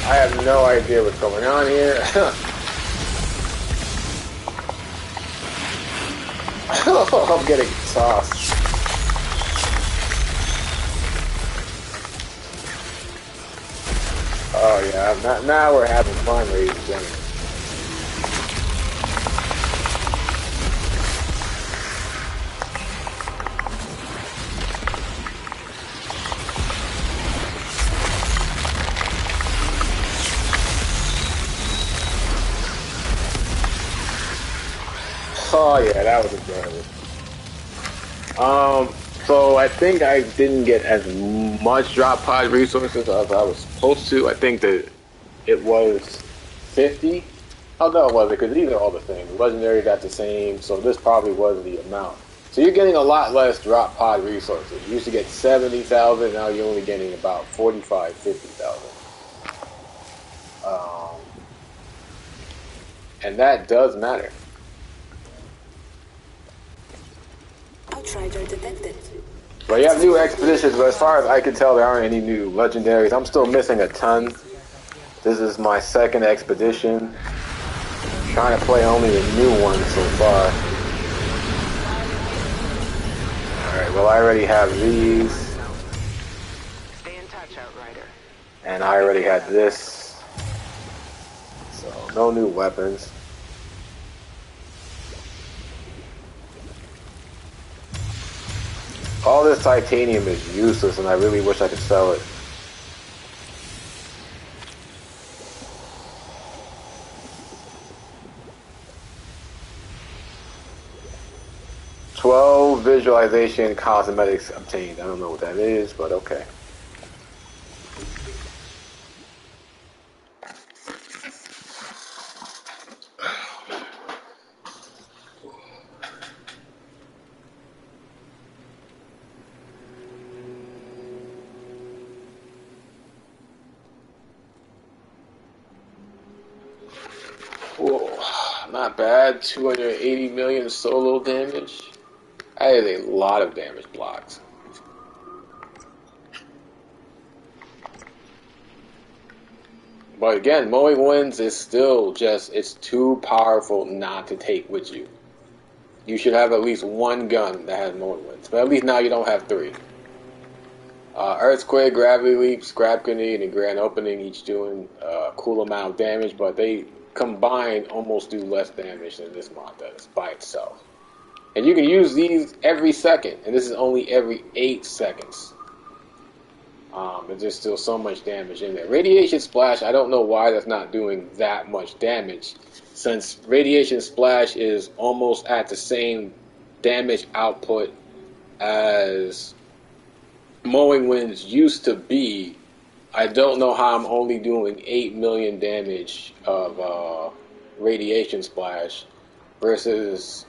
I have no idea what's going on here. Oh, I'm getting tossed. Oh yeah, now we're having fun, ladies and gentlemen. Oh yeah, that was enjoyable. So I think I didn't get as much drop pod resources as I was supposed to. I think that it was 50. Oh no, it wasn't, because these are all the same. Legendary got the same, so this probably was the amount. So you're getting a lot less drop pod resources. You used to get 70,000, now you're only getting about 45, 50,000. And that does matter. Outrider detected. But you have new expeditions, but as far as I can tell, there aren't any new legendaries. I'm still missing a ton. This is my second expedition. I'm trying to play only the new ones so far. Alright, well I already have these. Stay in touch, Outrider. And I already had this. So, no new weapons. All this titanium is useless, and I really wish I could sell it. Visualization cosmetics obtained. I don't know what that is, but okay. Whoa, not bad. 280 million solo damage. That is a lot of damage blocks. But again, mowing winds is still just, it's too powerful not to take with you. You should have at least one gun that has mowing winds. But at least now you don't have three. Earthquake, Gravity Leap, Scrap Grenade, and Grand Opening, each doing a cool amount of damage, but they combined almost do less damage than this mod does by itself. And you can use these every second, and this is only every 8 seconds. But there's still so much damage in there. Radiation Splash, I don't know why that's not doing that much damage, since Radiation Splash is almost at the same damage output as Mowing Winds used to be. I don't know how I'm only doing 8 million damage of Radiation Splash versus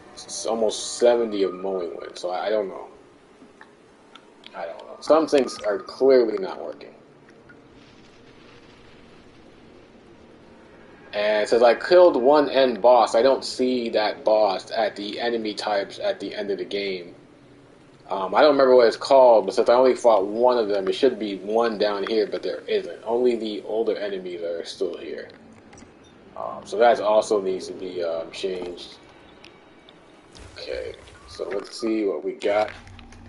almost 70 of Mowing Winds. So I don't know. I don't know. Some things are clearly not working. And since I killed one end boss, I don't see that boss at the enemy types at the end of the game. I don't remember what it's called, but since I only fought one of them, it should be one down here, but there isn't. Only the older enemies are still here. So that also needs to be changed. Okay, so let's see what we got.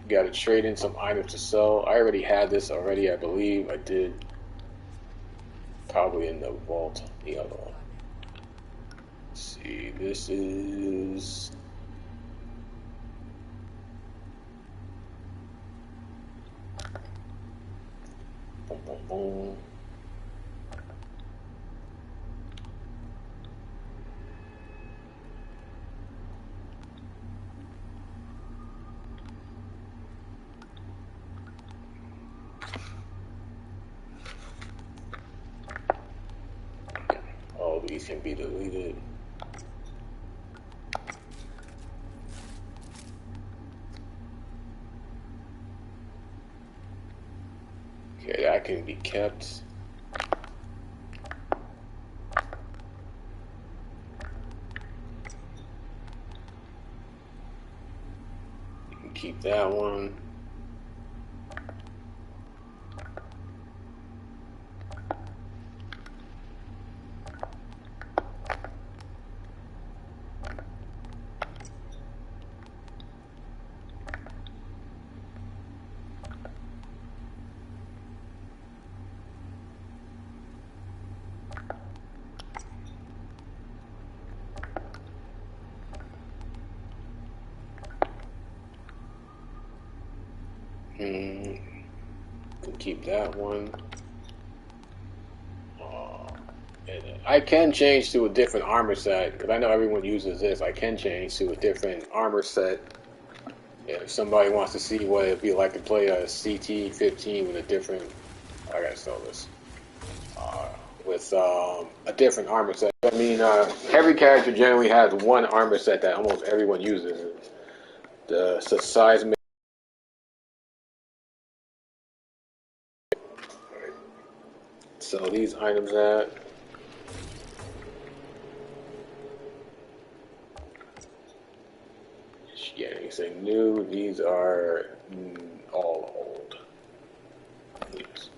We got to trade in some items to sell. I already had this already, I believe. I did. Probably in the vault, the other one. Let's see, this is... Boom, boom, boom. All these can be deleted. Okay, that can be kept. You can keep that one. Can keep that one. And I can change to a different armor set, because I know everyone uses this. I can change to a different armor set. If somebody wants to see what it'd be like to play a CT-15 with a different... I gotta sell this. With a different armor set. I mean, every character generally has one armor set that almost everyone uses. The seismic. So these items at... Yeah, anything new. These are all old. Yes.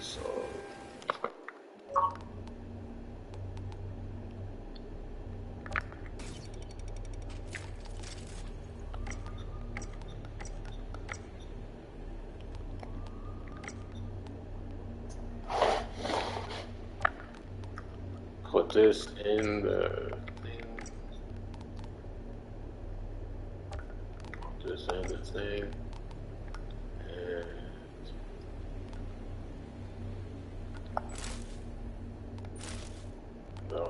So put this in the thing.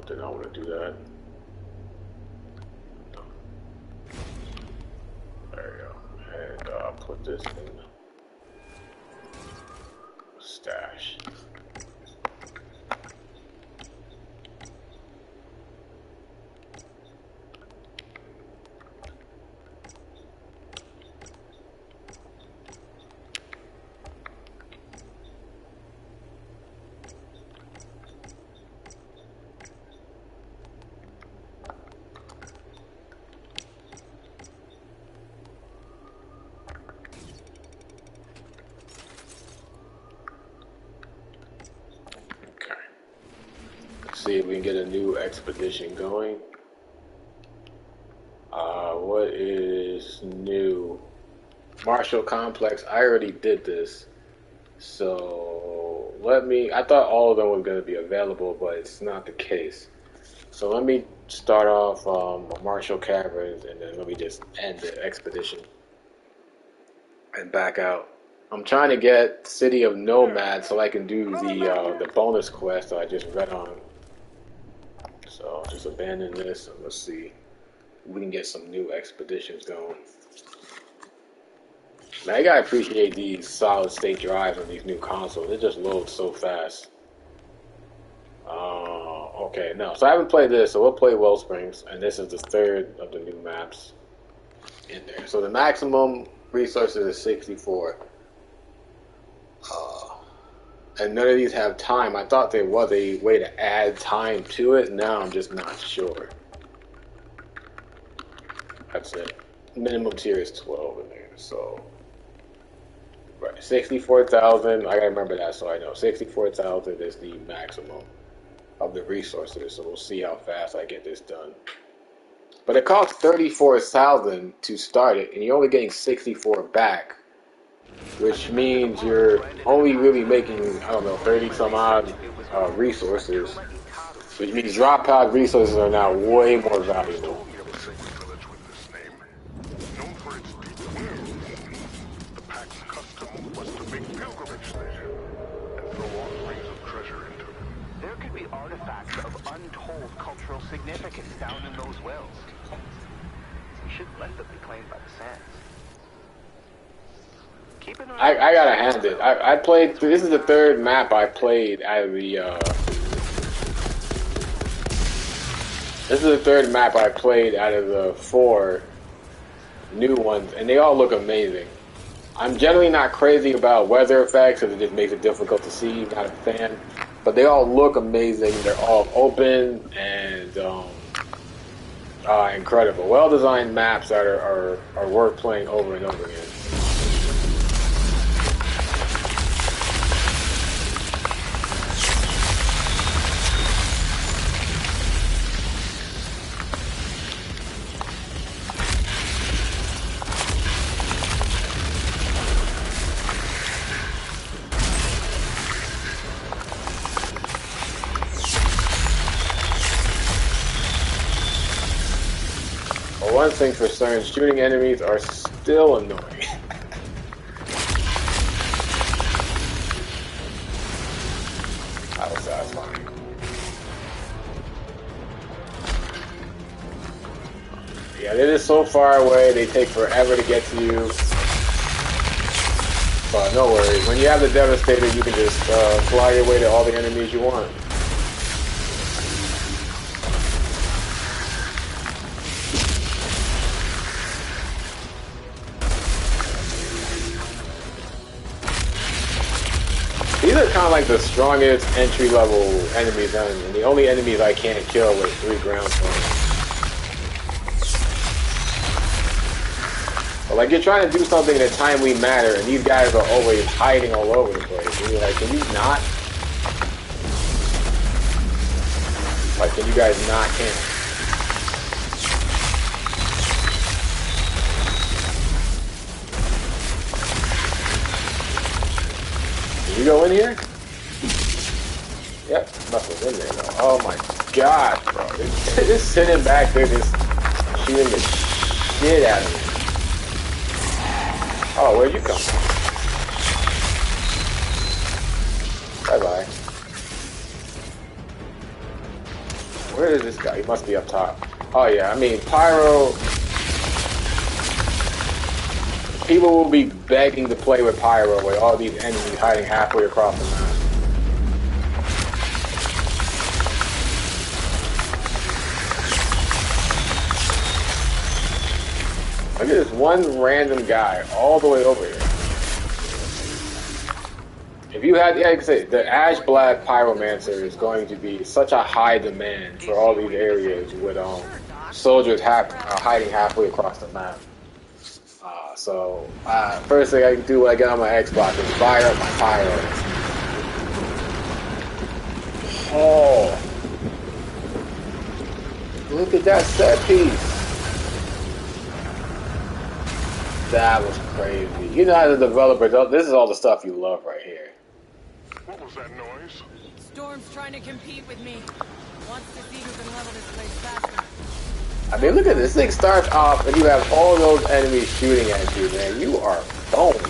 something, I want to do that. There you go. And I'll put this in stash. See if we can get a new expedition going. What is new? Marshall Complex. I already did this. So I thought all of them were going to be available, but it's not the case. So let me start off Marshall Caverns, and then let me just end the expedition and back out. I'm trying to get City of Nomads so I can do the bonus quest that I just read on. So I'll just abandon this and let's see if we can get some new expeditions going. Man, I gotta appreciate these solid state drives on these new consoles. They just load so fast. Okay, no. So I haven't played this, so we'll play Wellsprings, and this is the third of the new maps in there. So the maximum resources is 64. And none of these have time. I thought there was a way to add time to it. Now I'm just not sure. That's it. Minimum tier is 12 in there. So, right, 64,000. I gotta remember that so I know. 64,000 is the maximum of the resources. So we'll see how fast I get this done. But it costs 34,000 to start it, and you're only getting 64 back. Which means you're only really making, I don't know, 30 some odd resources. Which means drop pod resources are now way more valuable. The pack's custom was to make pilgrimage there and throw all rings of treasure into them. There could be artifacts of untold cultural significance down in those wells. We should let them be claimed by the sands. I gotta hand it. I played. This is the third map I played out of the. This is the third map I played out of the 4 new ones, and they all look amazing. I'm generally not crazy about weather effects because it just makes it difficult to see. Not a fan, but they all look amazing. They're all open and incredible. Well-designed maps that are worth playing over and over again. One thing for certain, shooting enemies are still annoying. That was satisfying. Yeah, they're just so far away, they take forever to get to you. But no worries, when you have the Devastator, you can just fly your way to all the enemies you want. These are kind of like the strongest entry-level enemies, and the only enemies I can't kill with 3 ground forms. But like, you're trying to do something in a timely manner, and these guys are always hiding all over the place. And you're like, can you not? Like, can you guys not camp? Can you go in here? Yep, nothing's in there though. Oh my god, bro. They're just sitting back there just shooting the shit out of me. Oh, where'd you come from? Bye-bye. Where is this guy? He must be up top. Oh yeah, I mean, Pyro... People will be begging to play with Pyro with all these enemies hiding halfway across the map. Look at this one random guy all the way over here. If you had, yeah, like I say, the Ash Black Pyromancer is going to be such a high demand for all these areas with soldiers hiding halfway across the map. First thing I can do when I get on my Xbox is fire up my Pyro. Oh, look at that set piece. That was crazy. You know, as a developer, this is all the stuff you love right here. What was that noise? Storm's trying to compete with me. Wants to see who can level this place faster. I mean, look at this. Thing starts off and you have all those enemies shooting at you, man. You are boned.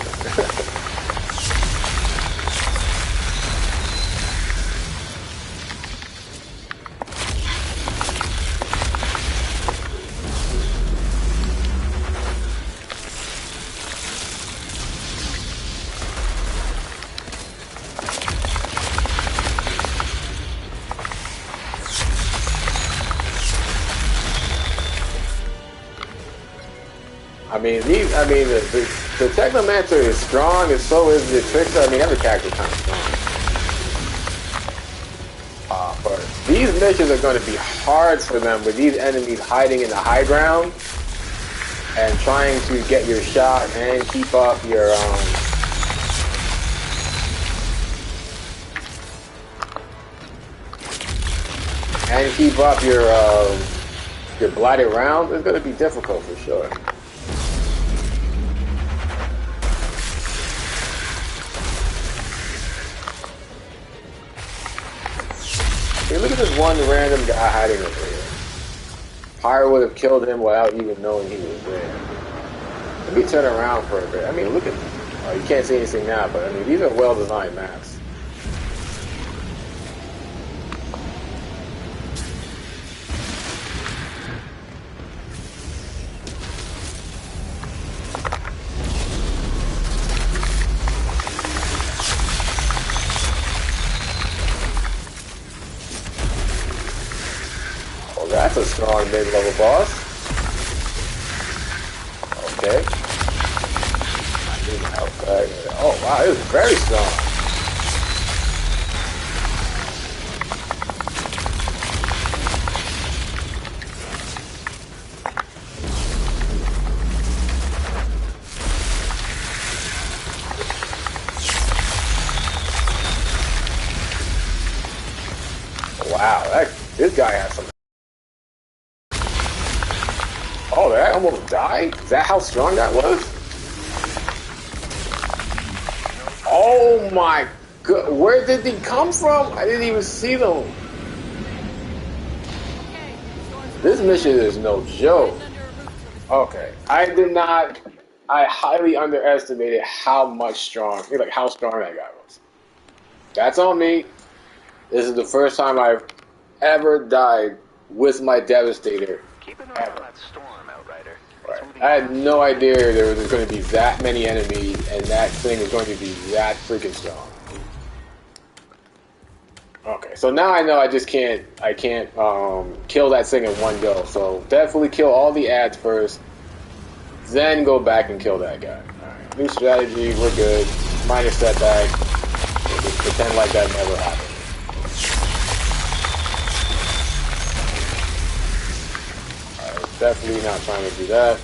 The Technomancer is strong, and so is the Trickster. I mean, every character is kind of strong. But these missions are going to be hard for them with these enemies hiding in the high ground and trying to get your shot and keep up your blighted rounds. It's going to be difficult for sure. Hey, look at this one random guy hiding over here. Pyro would have killed him without even knowing he was there. Let me turn around for a bit. I mean, look at... Oh, you can't see anything now, but I mean, these are well-designed maps. That's a strong mid-level boss. Okay. I need help. Oh wow, it was very strong. Wow, this guy has some. Oh, that almost died? Is that how strong that was? Oh my god, where did he come from? I didn't even see them. This mission is no joke. Okay, I highly underestimated how strong that guy was. That's on me. This is the first time I've ever died with my Devastator. Keep an eye on that storm, Outrider. Right. I had no idea there was going to be that many enemies and that thing is going to be that freaking strong. Okay, so now I know I can't kill that thing in one go. So definitely kill all the ads first, then go back and kill that guy. Alright, new strategy, we're good. Minor setback. We'll just pretend like that never happened. Definitely not trying to do that.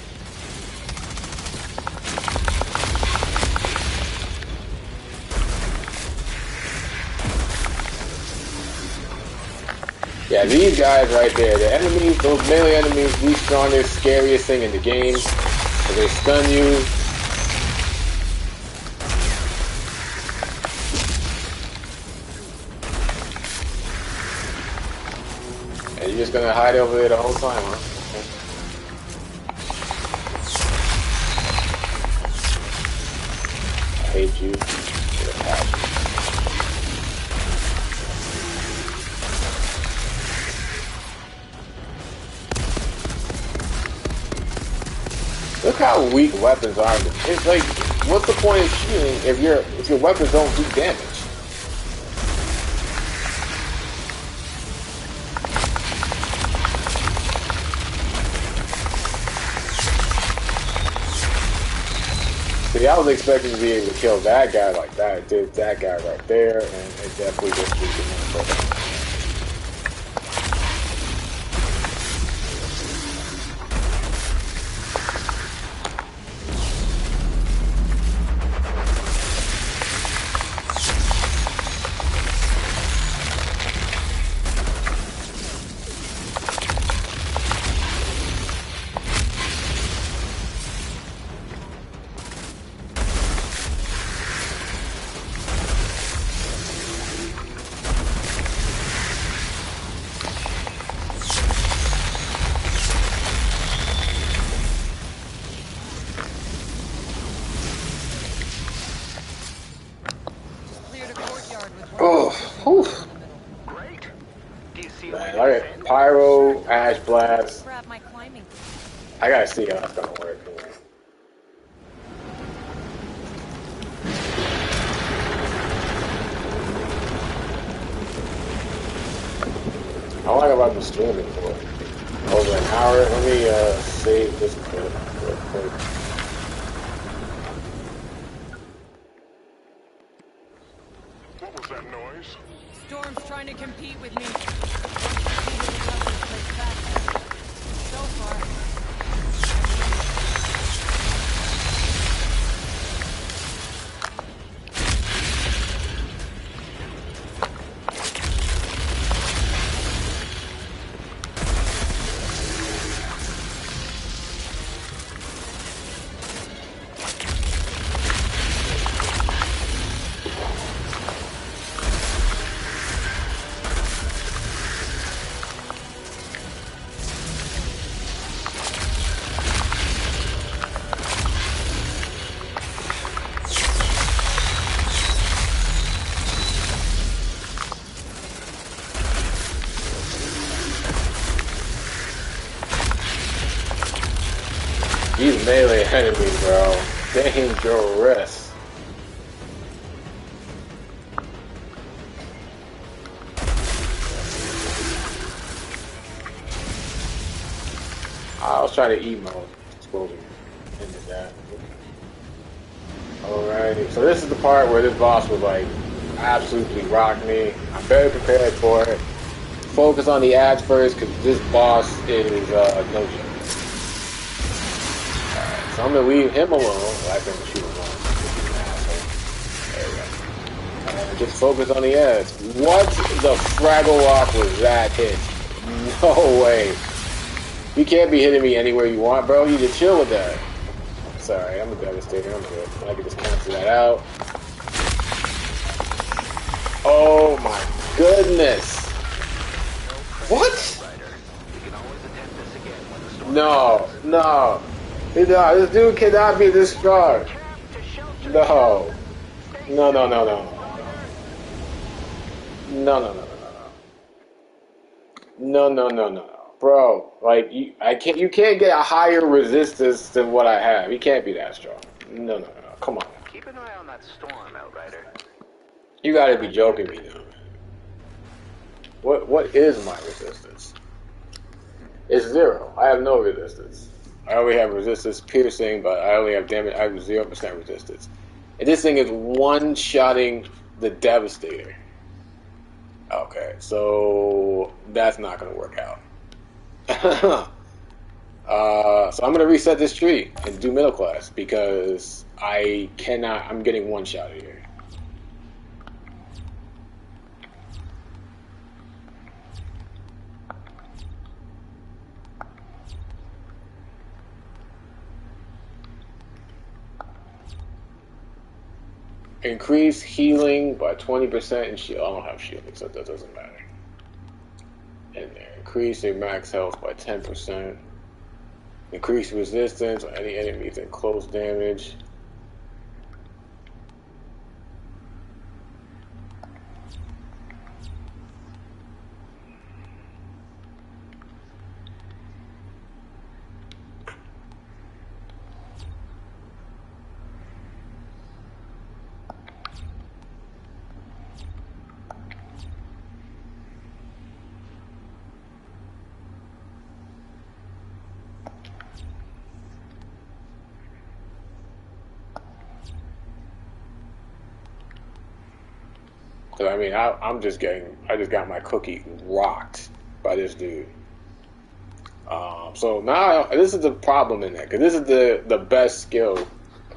Yeah, these guys right there, the enemies, those melee enemies, the strongest, scariest thing in the game. They stun you. And you're just gonna hide over there the whole time, huh? I hate you. how weak weapons are. It's like, what's the point of shooting if your weapons don't do damage? See, I was expecting to be able to kill that guy like that. It did that guy right there, and it definitely just weakened him. Pyro, Ash Blast. I gotta see how that's gonna work. How long have I been streaming for? Over an hour. Let me save this clip real quick. What was that noise? Storm's trying to compete with me. So far. These melee enemies, bro. Dangerous. I was trying to emote exposure into that. Alrighty, so this is the part where this boss was like absolutely rock me. I'm very prepared for it. Focus on the ads first because this boss is no joke. So I'm gonna leave him alone. Well, I can shoot him alone. There we go. And just focus on the ads. What the Fraggle Rock was that hit? No way. You can't be hitting me anywhere you want, bro. You need to chill with that. Sorry, I'm a devastator. I'm good. I can just cancel that out. Oh my goodness. What? No, no. This dude cannot be this strong. No. No, no, no, no. No, no, no, no, no. No, no, no, no. Bro, like, you can't get a higher resistance than what I have. You can't be that strong. No, no, no. Come on. Keep an eye on that storm, Outrider. You gotta be joking me now. What is my resistance? It's 0. I have no resistance. I only have resistance piercing, but I only have damage. I have 0% resistance. And this thing is one-shotting the Devastator. Okay, so that's not gonna work out. So I'm gonna reset this tree and do middle class because I cannot. I'm getting one shot here. Increase healing by 20% and shield. I don't have shielding, so that doesn't matter. And there. Increase your max health by 10%. Increase resistance on any enemies in close damage. So, I mean, I just got my cookie rocked by this dude. So now this is the problem in that, because this is the best skill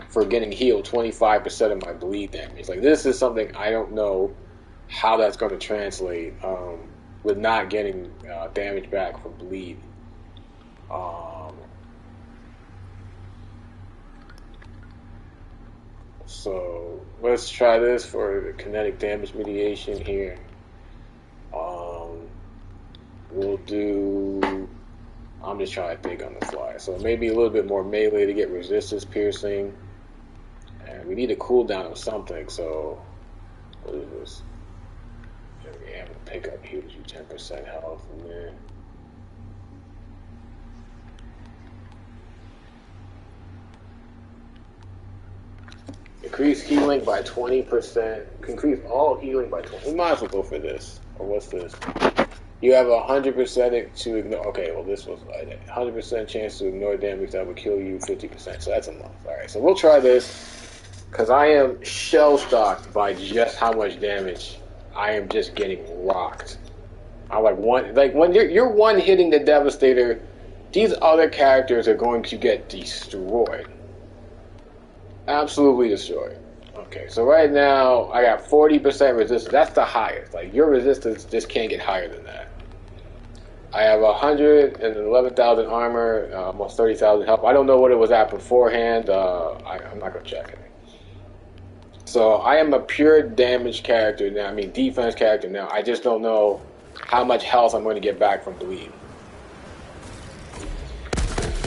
for getting healed 25% of my bleed damage. Like, this is something I don't know how that's going to translate with not getting damage back from bleed. So let's try this for the kinetic damage mediation here. We'll do, I'm just trying to think on the fly. So maybe a little bit more melee to get resistance piercing. And we need a cooldown of something, so what is this? Every ammo pickup heals you 10% health, and then increase healing by 20%. Increase all healing by 20%. We might as well go for this. Or what's this? You have 100% to ignore. Okay, well, this was 100% chance to ignore damage that would kill you 50%. So that's a month. Alright, so we'll try this. Because I am shell-shocked by just how much damage I am just getting rocked. I'm like when you're one hitting the Devastator, these other characters are going to get destroyed. Absolutely destroyed. Okay, so right now I got 40% resistance. That's the highest. Like, your resistance just can't get higher than that. I have 111,000 armor, almost 30,000 health. I don't know what it was at beforehand. I'm not gonna check it. So I am a pure damage character now. I mean, defense character now. I just don't know how much health I'm going to get back from bleed.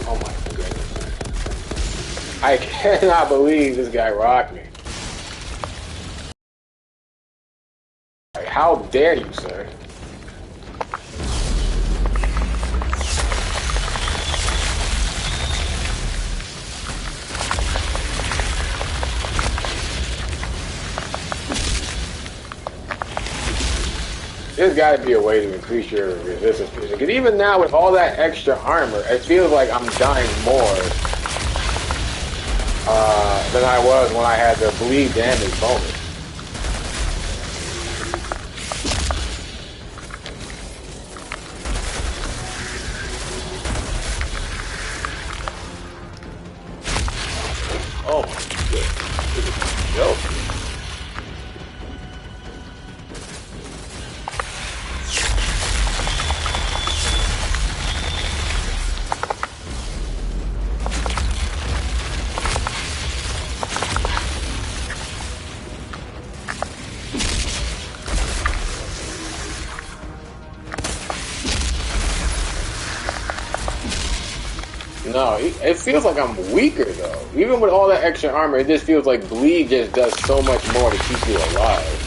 Oh my goodness! I cannot believe this guy rocked me. Like, how dare you, sir? There's got to be a way to increase your resistance. Because even now, with all that extra armor, it feels like I'm dying more than I was when I had the bleed damage bonus. Oh my goodness. This is a joke. No, it feels like I'm weaker though. Even with all that extra armor, it just feels like bleed just does so much more to keep you alive.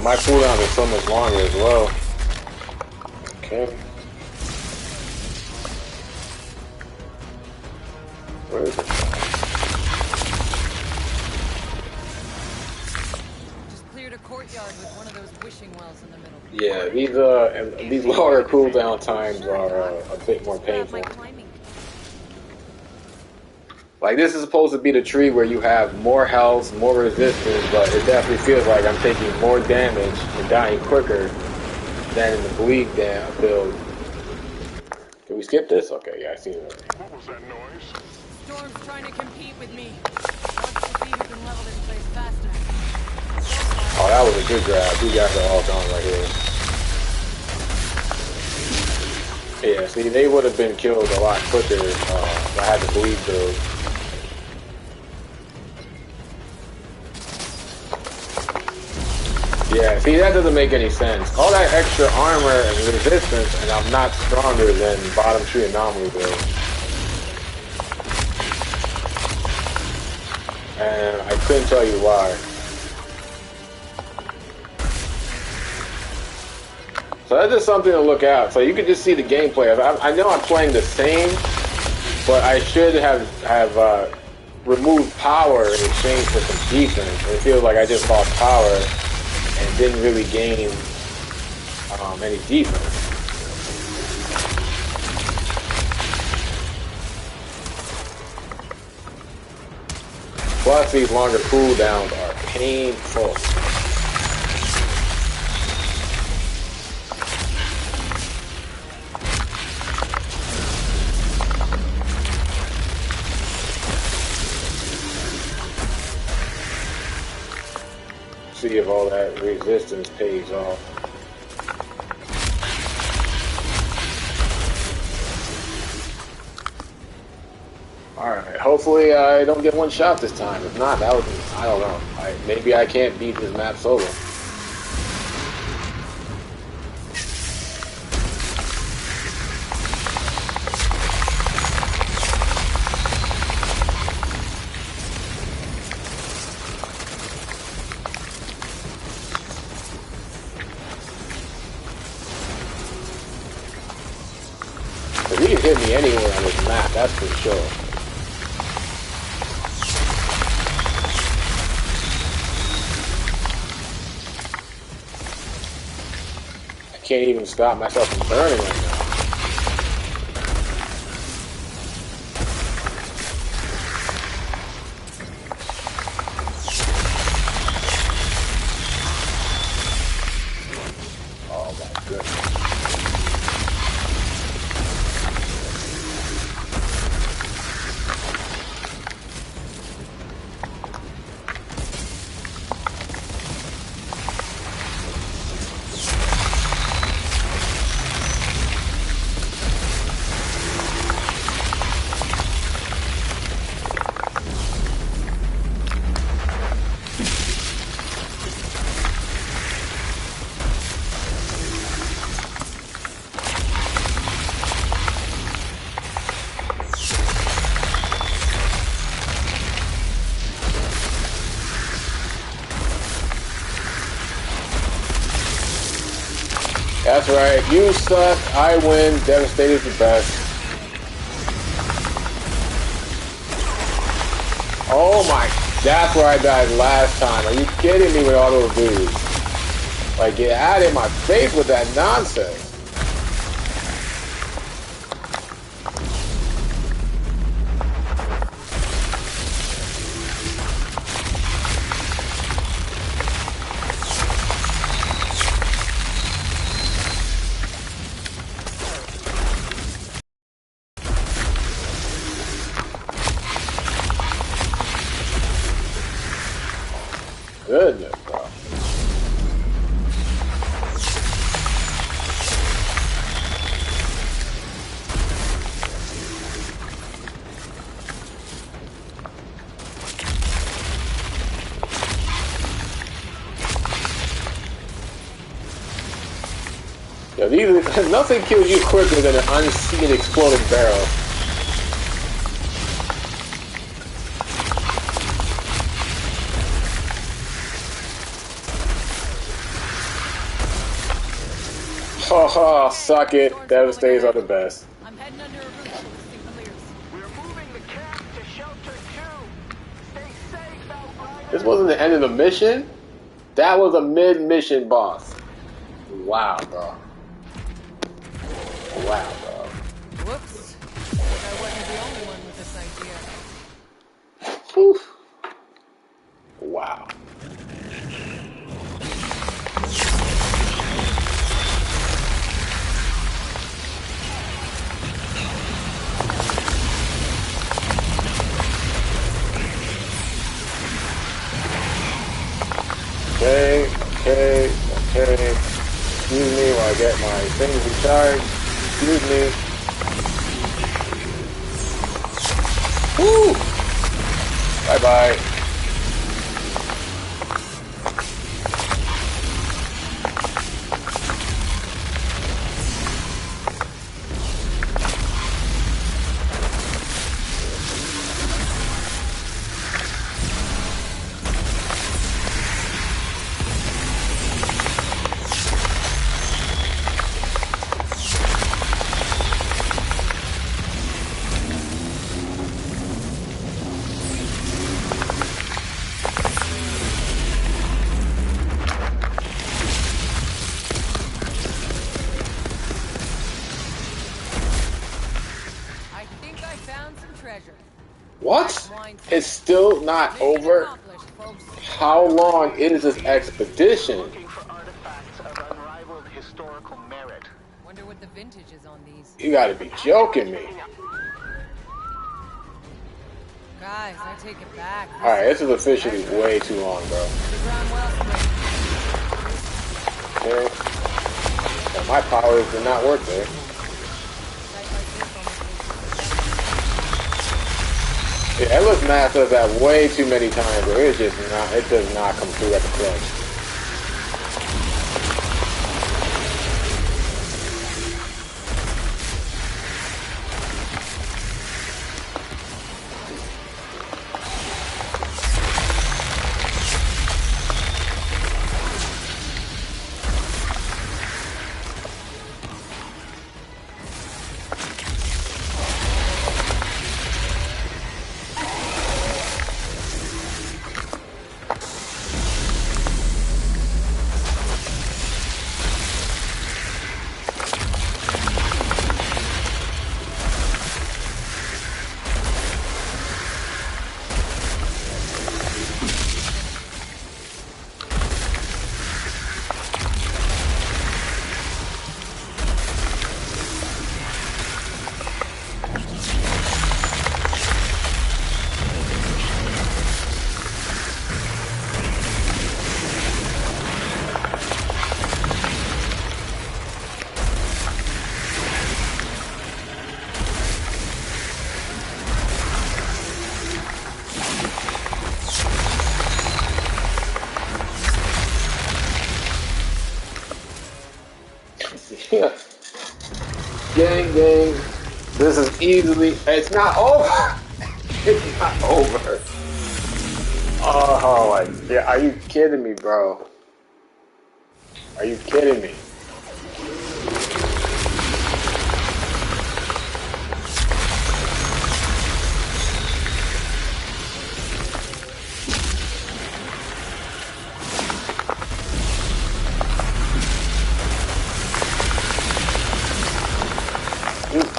My cooldown is so much longer as well. Okay. Where is it? Just cleared a courtyard with one of those wishing wells in the middle. Yeah, these longer cooldown times are a bit more painful. Like, this is supposed to be the tree where you have more health, more resistance, but it definitely feels like I'm taking more damage and dying quicker Then in the bleed down build. Can we skip this? Okay, yeah, I see it already. What was that noise? Storm's trying to compete with me. Wants to see who can level this place faster. Oh, that was a good grab. You guys are all gone right here. Yeah, see, they would have been killed a lot quicker if I had the bleed build. Yeah, see, that doesn't make any sense. All that extra armor and resistance, and I'm not stronger than bottom tree anomaly build. And I couldn't tell you why. So that's just something to look out. So you can just see the gameplay. I know I'm playing the same, but I should have removed power in exchange for some defense. It feels like I just lost power and didn't really gain any defense. Plus, these longer cooldowns are painful. See if all that resistance pays off. Alright, hopefully I don't get one shot this time. If not, that would be, I don't know. Maybe I can't beat this map solo. He can hit me anywhere on this map, that's for sure. I can't even stop myself from burning right now. Oh my goodness. That's right, you suck, I win, Devastator's the best. Oh my, that's where I died last time. Are you kidding me with all those dudes? Like, get out of my face with that nonsense. Goodness, bro. Yeah, these nothing kills you quicker than an unseen exploding barrel. Oh, suck it. Devastators are the best. I'm heading under a roof till this thing clears. We're moving the camp to shelter 2. Stay safe, Outriders. This wasn't the end of the mission? That was a mid-mission boss. Wow, bro. Wow, bro. Whoops. I wasn't the only one with this idea. Whew. Wow. thing recharge. Excuse me. Woo! Bye bye. What? It's still not over? How long is this expedition? Looking for artifacts of unrivaled historical merit. Wonder what the vintage is on these. You gotta be joking me. Guys, I take it back. Alright, this is officially way too long, bro. Okay. Yeah, my powers did not work there. Yeah, Endless Math does that way too many times, bro. It's just not, it does not come through at the clutch. Gang, gang. This is easily. It's not over. It's not over. Oh, yeah. Are you kidding me, bro? Are you kidding me?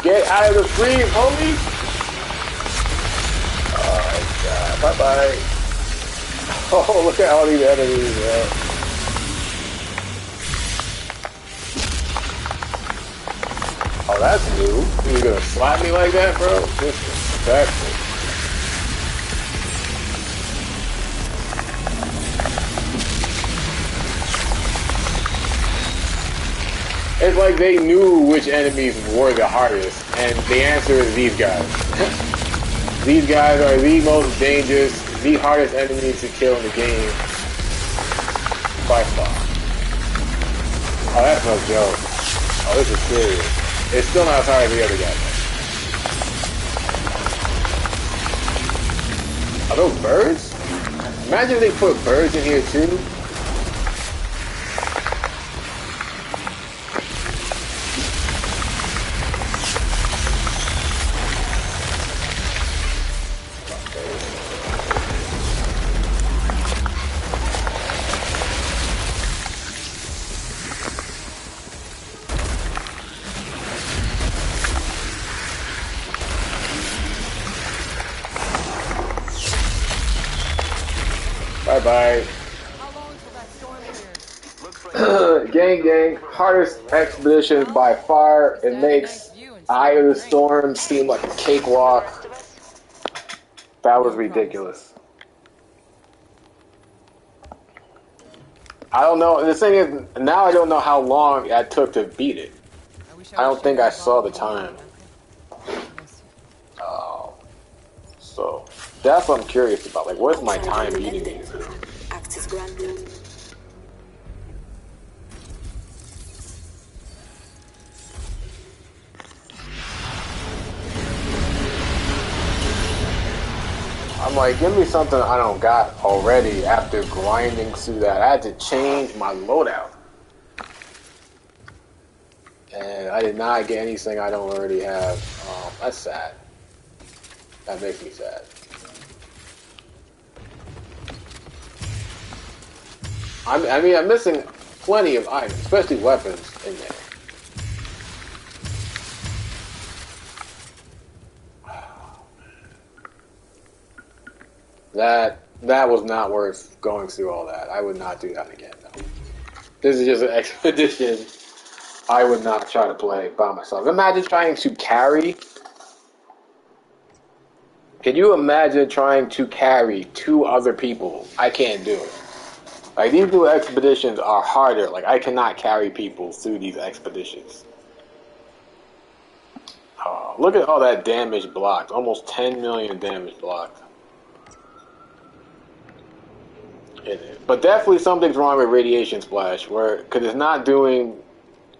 Get out of the stream, homie! Oh, God. Bye-bye. Oh, look at all these enemies, bro. Oh, that's new. You gonna slap me like that, bro? Disrespectful. It's like they knew which enemies were the hardest, and the answer is these guys. These guys are the most dangerous, the hardest enemies to kill in the game. By far. Oh, that's no joke. Oh, this is serious. It's still not as hard as the other guys. Are those birds? Imagine if they put birds in here too. Bye. Gang, hardest expedition by far. It makes Eye of the Storm seem like a cakewalk. That was ridiculous. I don't know. The thing is, now I don't know how long I took to beat it. Wish I don't was think sugar I saw the involved. time. So that's what I'm curious about. Like, what's my time beating these now? Access granted. I'm like, give me something I don't got already after grinding through that. I had to change my loadout. And I did not get anything I don't already have. That's sad. That makes me sad. I mean, I'm missing plenty of items, especially weapons in there. That was not worth going through all that. I would not do that again, though. This is just an expedition I would not try to play by myself. Imagine trying to carry. Can you imagine trying to carry 2 other people? I can't do it. Like, these new expeditions are harder. Like, I cannot carry people through these expeditions. Look at all that damage blocked. Almost 10 million damage blocked. But definitely something's wrong with Radiation Splash, because it's not doing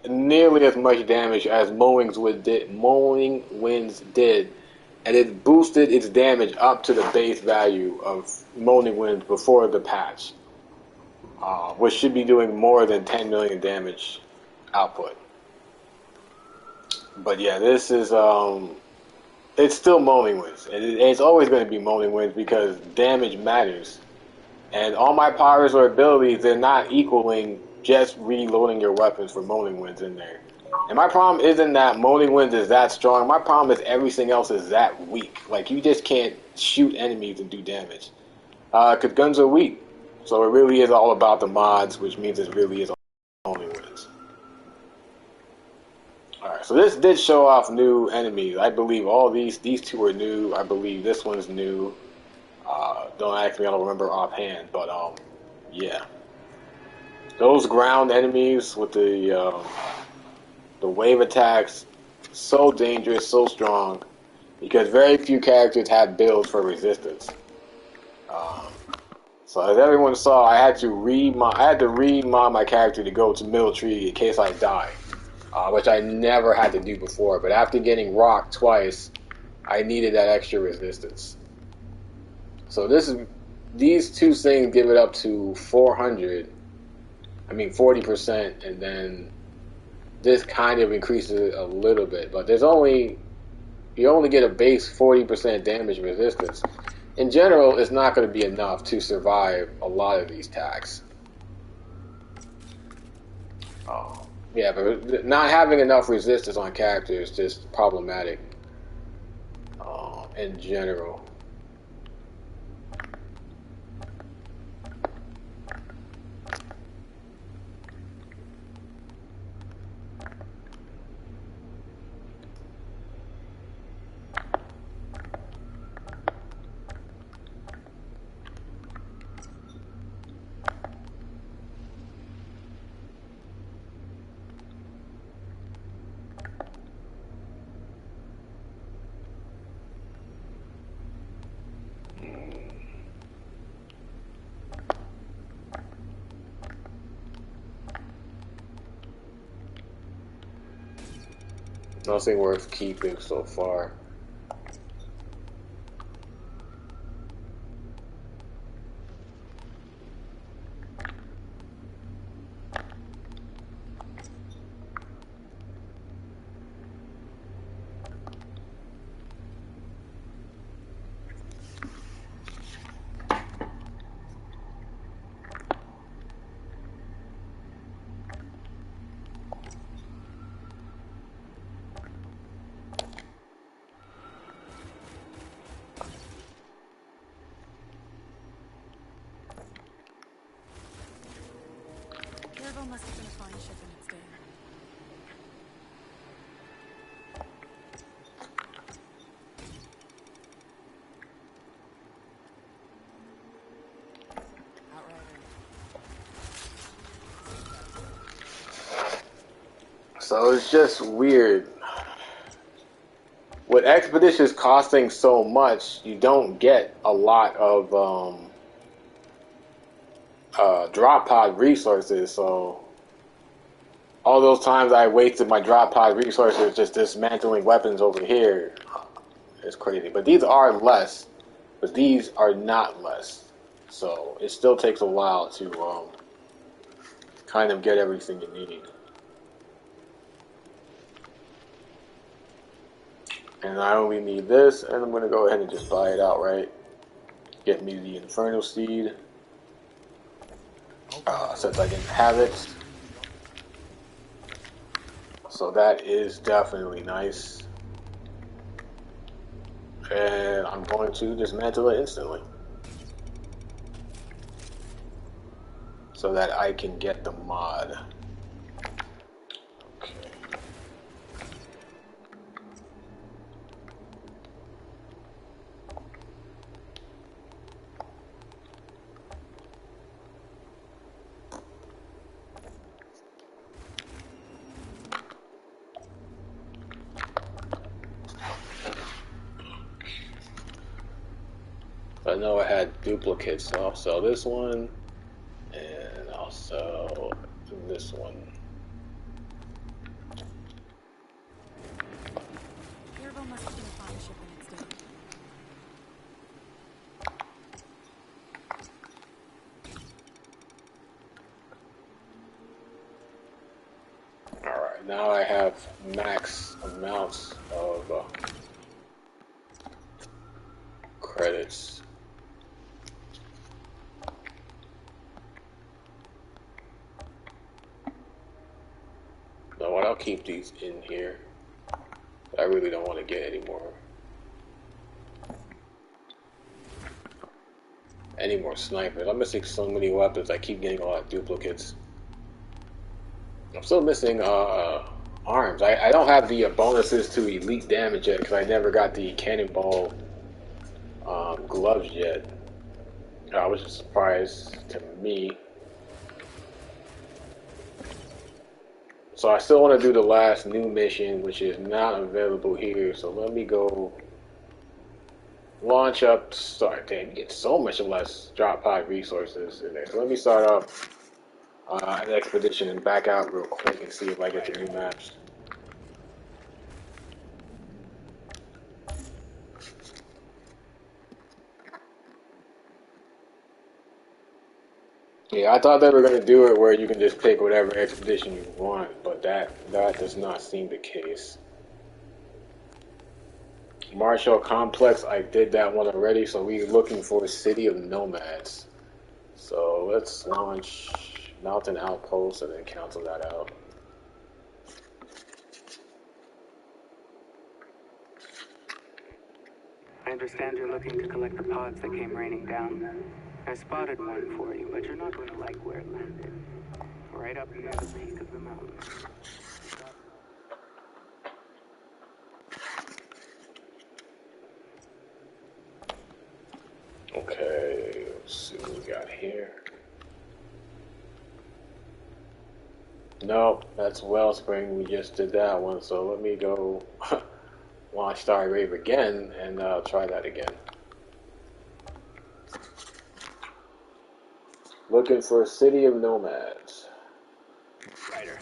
nearly as much damage as Mowing Winds did, and it boosted its damage up to the base value of Mowing Winds before the patch, which should be doing more than 10 million damage output. But yeah, this is it's still Mowing Winds, and it's always going to be Mowing Winds because damage matters. And all my powers or abilities, they're not equaling just reloading your weapons for Moaning Winds in there. And my problem isn't that Moaning Winds is that strong. My problem is everything else is that weak. Like, you just can't shoot enemies and do damage. Because guns are weak. So it really is all about the mods, which means it really is all Moaning Winds. Alright, so this did show off new enemies. I believe all these 2 are new. I believe this one's new. Don't ask me, I don't remember offhand, but yeah. Those ground enemies with the wave attacks, so dangerous, so strong, because very few characters have builds for resistance. So as everyone saw, I had to remod my character to go to military in case I die, which I never had to do before. But after getting rocked twice, I needed that extra resistance. So these 2 things give it up to 40%, and then this kind of increases it a little bit, but you only get a base 40% damage resistance. In general, it's not going to be enough to survive a lot of these attacks. Yeah, but not having enough resistance on characters is just problematic in general. Nothing worth keeping so far. So it's just weird. With expeditions costing so much, you don't get a lot of drop pod resources. So all those times I wasted my drop pod resources just dismantling weapons over here, it's crazy. But these are less, but these are not less. So it still takes a while to kind of get everything you need. And I only need this, and I'm going to go ahead and just buy it outright. Get me the Infernal Seed, since I didn't have it. So that is definitely nice. And I'm going to dismantle it instantly, so that I can get the mod. Okay. I know I had duplicates, so I'll sell this one, and I'll sell this one. Irvo must have been a fine ship in its day. Alright, now I have max amounts of credits. You know what, I'll keep these in here. I really don't want to get any more snipers. I'm missing so many weapons, I keep getting a lot of duplicates. I'm still missing arms. I don't have the bonuses to elite damage yet, because I never got the cannonball gloves yet. Which is a surprise to me. So I still want to do the last new mission, which is not available here. So let me go launch up. Start. Damn, you get so much less drop pod resources in there. So let me start up an expedition and back out real quick and see if I get the new maps. Yeah, I thought they were going to do it where you can just pick whatever expedition you want, but that does not seem the case. Marshall Complex, I did that one already, so we're looking for City of Nomads. So let's launch Mountain Outpost and then cancel that out. I understand you're looking to collect the pods that came raining down. I spotted one for you, but you're not going to like where it landed. Right up near the peak of the mountain. Okay, let's see what we got here. No, that's Wellspring. We just did that one, so let me go launch Star Rave again and try that again. Looking for a City of Nomads. Ryder.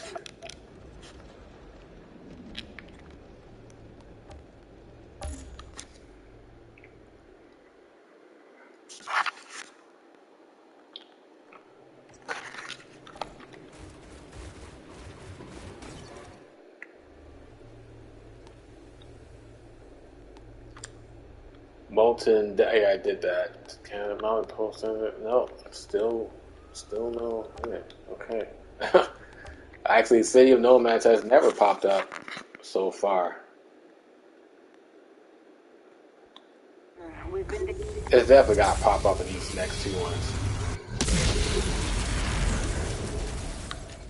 Molten, yeah, I did that. Canada Mountain Post, no, still no. Okay. Actually, City of Nomads has never popped up so far. It's definitely got to pop up in these next two ones.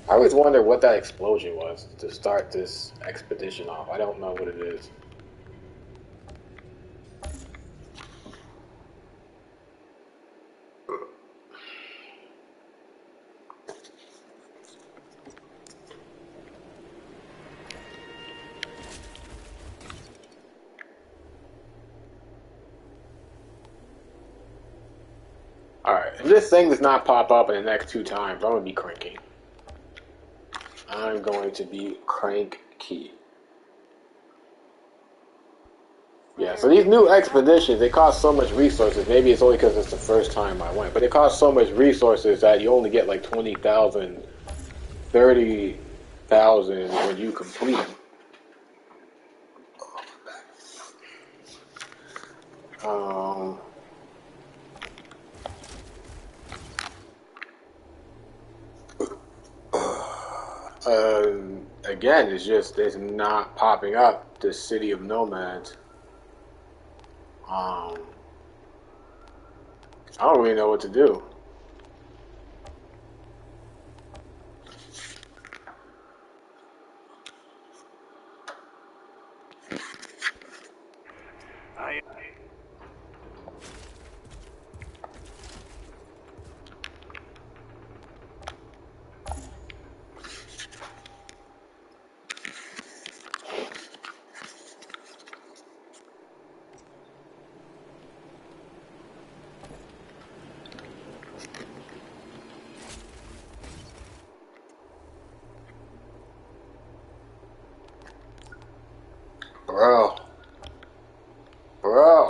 I always wonder what that explosion was to start this expedition off. I don't know what it is. If this thing does not pop up in the next 2 times, I'm going to be cranky. I'm going to be cranky. Yeah, so these new expeditions, they cost so much resources. Maybe it's only because it's the first time I went, but they cost so much resources that you only get like 20,000, 30,000 when you complete them. Again, it's not popping up. The city of nomads. I don't really know what to do.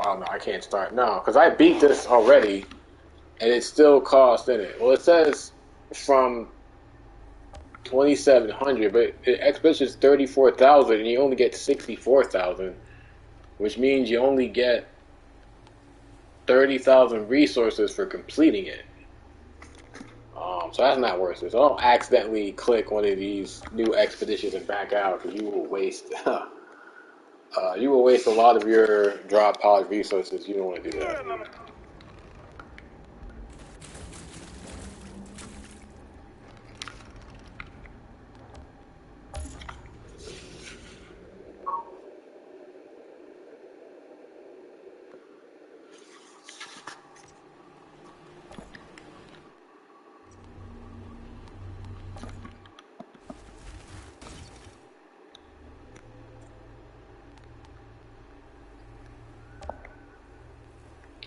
Oh no, I can't start now because I beat this already, and it still costs in it. Well, it says from 2,700, but the expedition is 34,000, and you only get 64,000, which means you only get 30,000 resources for completing it. So that's not worth it. So don't accidentally click one of these new expeditions and back out because you will waste. You will waste a lot of your drop pod resources. You don't want to do that.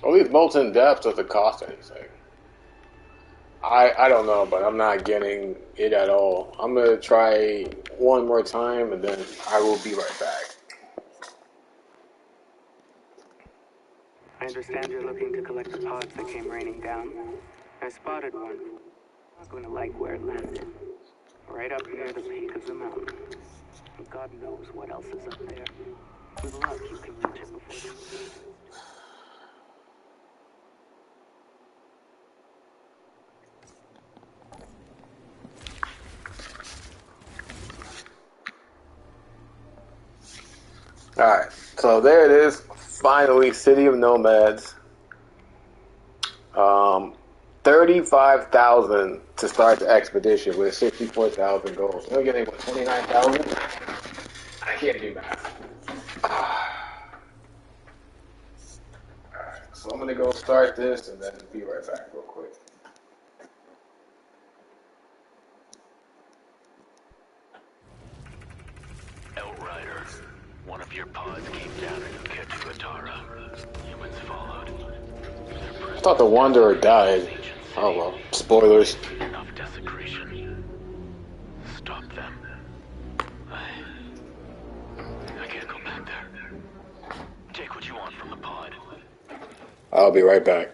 Well, these molten depths doesn't cost anything. I don't know, but I'm not getting it at all. I'm going to try one more time, and then I will be right back. I understand you're looking to collect the pods that came raining down. I spotted one. Not going to like where it landed. Right up near the peak of the mountain. God knows what else is up there. With luck, you can reach it before then. Alright, so there it is. Finally, City of Nomads. 35,000 to start the expedition with 64,000 goals. We're getting what, 29,000? I can't do math. Alright, so I'm gonna go start this and then be right back real quick. Outriders. One of your pods came down and kept Atara. Humans followed. I thought the Wanderer died. Oh well, spoilers. Enough desecration. Stop them. I can't go back there. Take what you want from the pod. I'll be right back.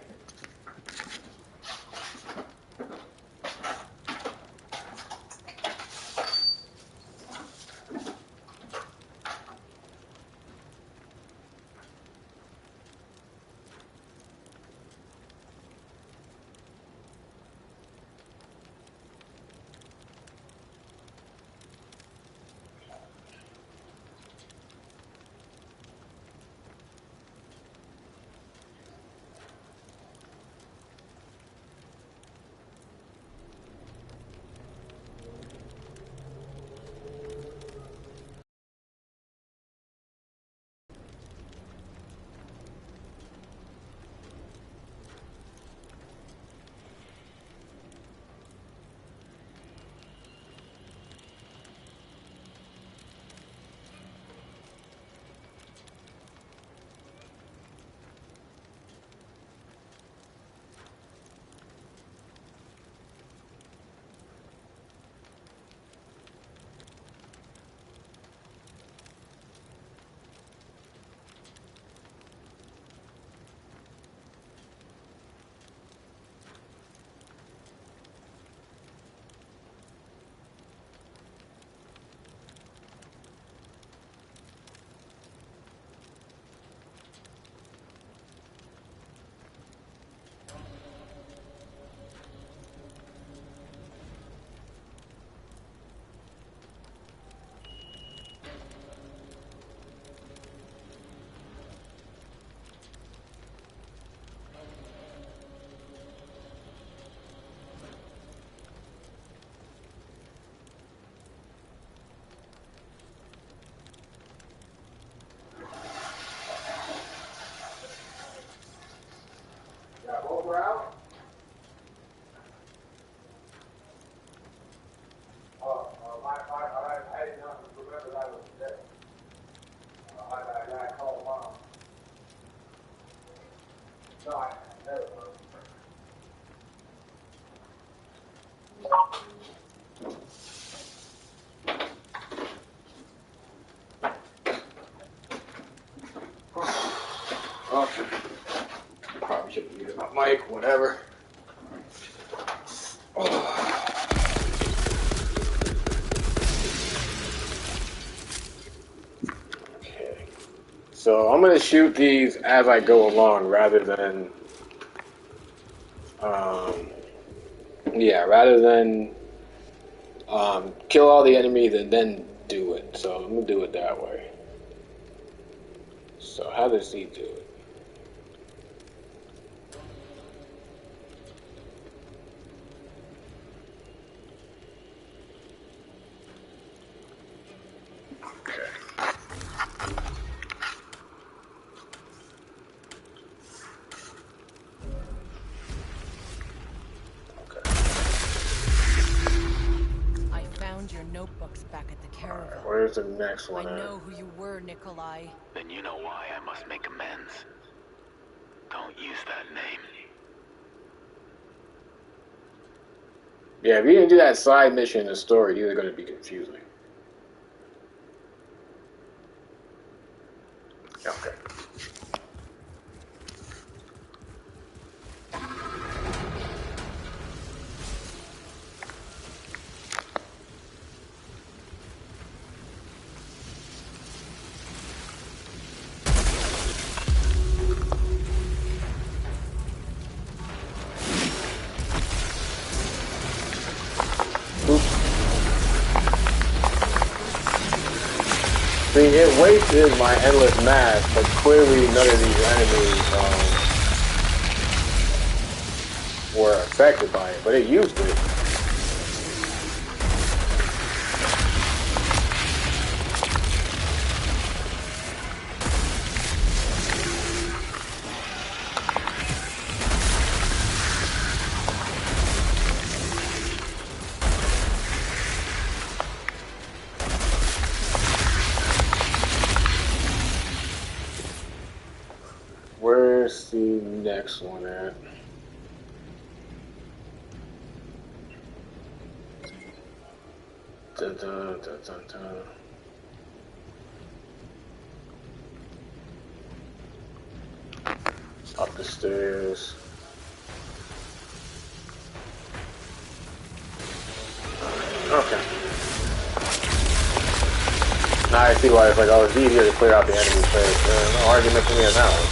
Okay. Probably should have muted my mic, whatever. Oh. Okay. So I'm gonna shoot these as I go along rather than kill all the enemies and then do it. So I'm gonna do it that way. So how does he do it? Your notebooks back at the caravan. Right, where's the next one? I know who you were, Nikolai. Then you know why I must make amends. Don't use that name. Yeah, if you didn't do that side mission in the story, these are going to be confusing. Okay. See, it wasted my endless mass, but clearly none of these enemies were affected by it, but it used it. Where's the next one at? Dun, dun, dun, dun, dun. Up the stairs. Okay. Now I see why it's like, oh, it's easier to clear out the enemies first. No argument for me on that one.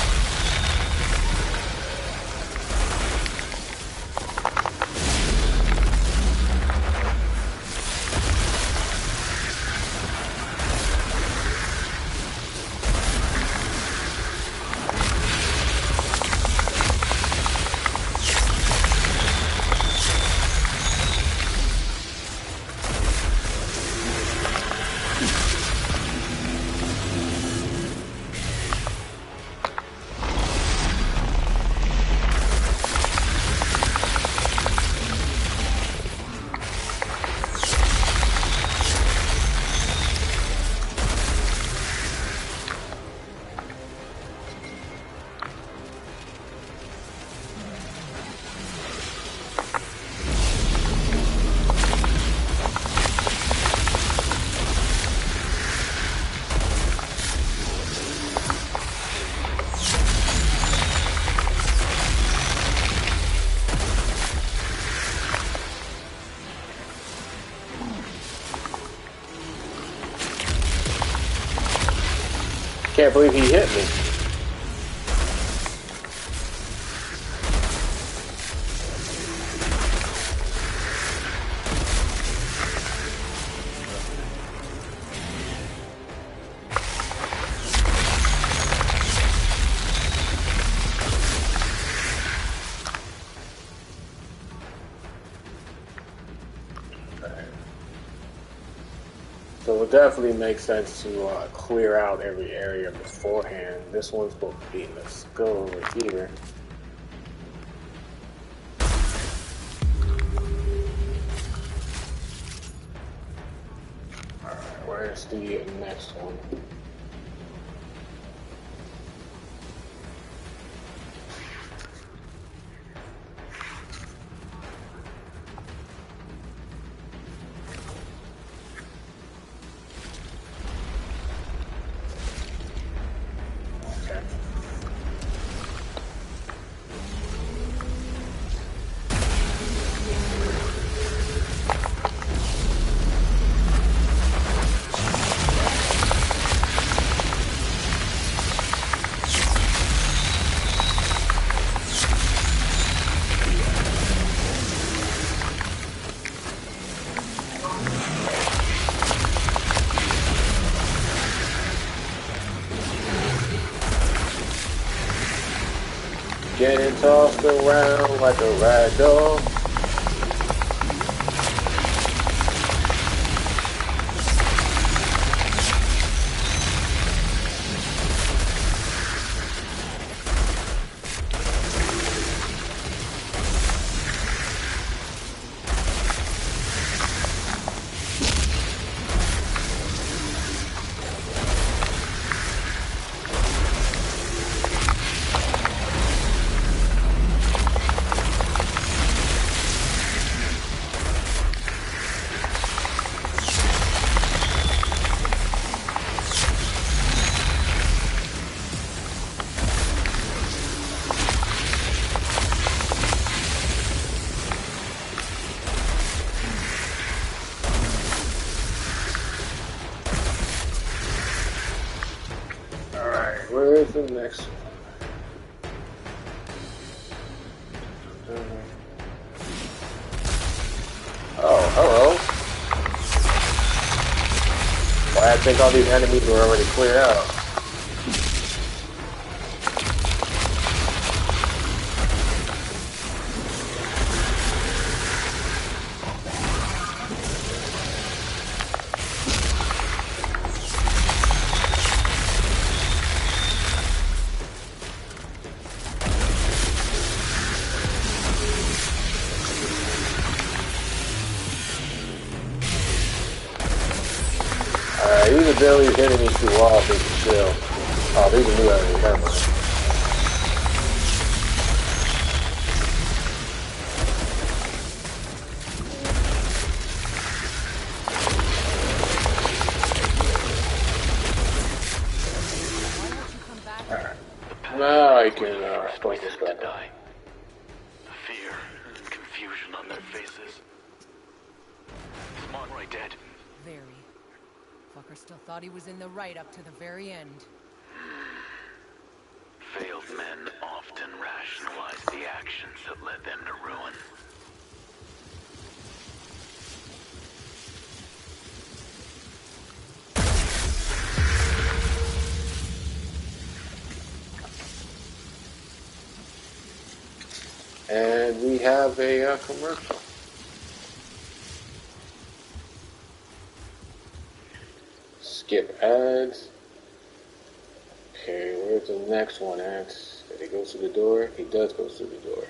Can't believe he hit me. So it definitely makes sense to clear out every area beforehand. This one's supposed to be. Let's go over here. Alright, where's the next one? Getting tossed around like a rag doll. Where's the next one? Oh, hello. Why I think all these enemies were already cleared out. These abilities hitting me too off, they can chill. Oh, these are new enemies, never mind. Alright. Now I can point this back up. Fear and confusion on their faces. Come on, right, Dad. Very. Fucker still thought he was in the right up to the very end. Failed men often rationalize the actions that led them to ruin. And we have a commercial. Skip ads. Okay, where's the next one at? Did he go through the door? He does go through the door.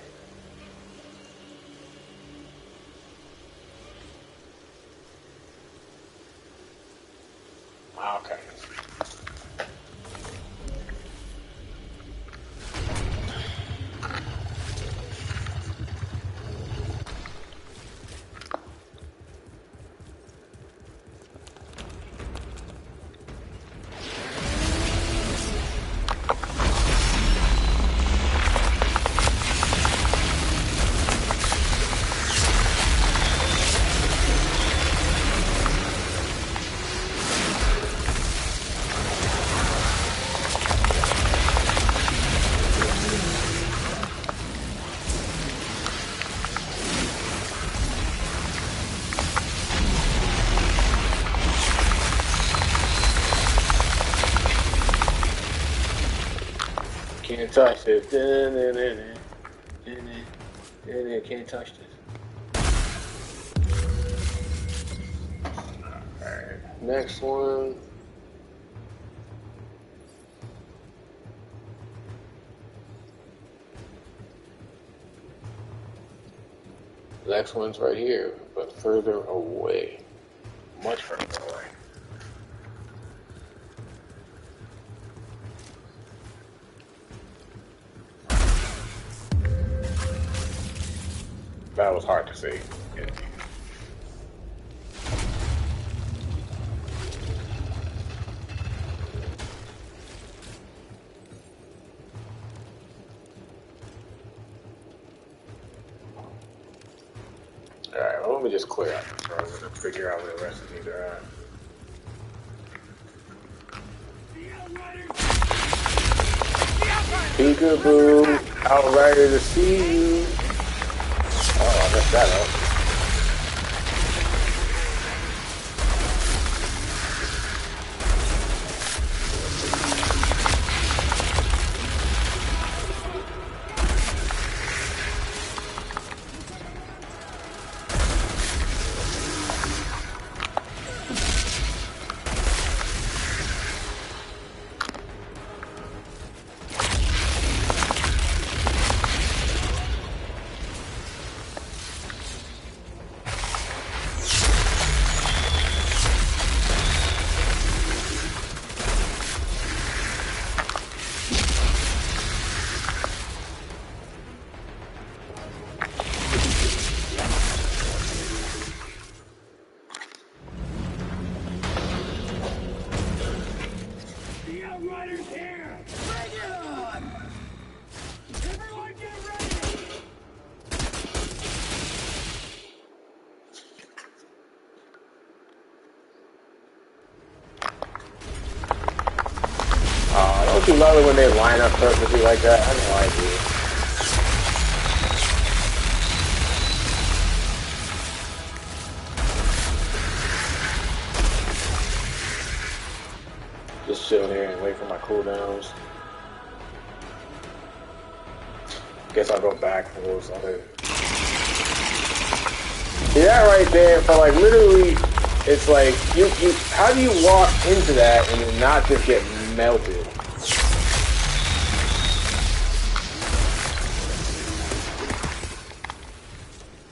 Okay. Can't touch this. Can't touch this. Alright, next one. Next one's right here, but further away. Much further away. That was hard to see. Yeah. Alright, well, let me just clear out this room and figure out where the rest of these are at. Peekaboo, Outriders to see you. Oh, I messed that up. The Outriders here! Bring it on! Everyone get ready! Don't you love it when they line up perfectly like that? I know I do. Just chill here and wait for my cooldowns. Guess I'll go back for those other. See that right there? For like literally, it's like you. How do you walk into that and then not just get melted?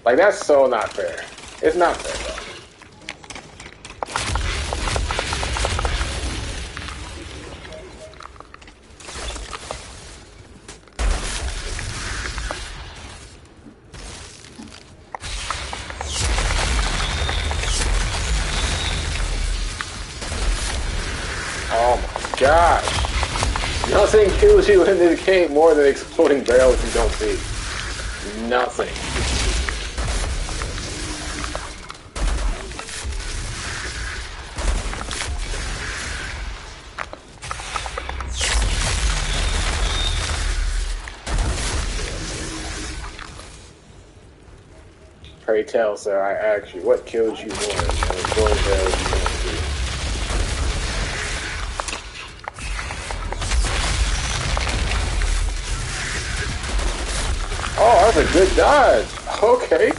Like that's so not fair. It's not fair though. Oh my gosh. Nothing kills you in this game more than exploding barrels you don't see. Nothing. Pray tell, sir, I ask you, what kills you more than exploding barrels you don't see? Oh, that's a good dodge. Okay.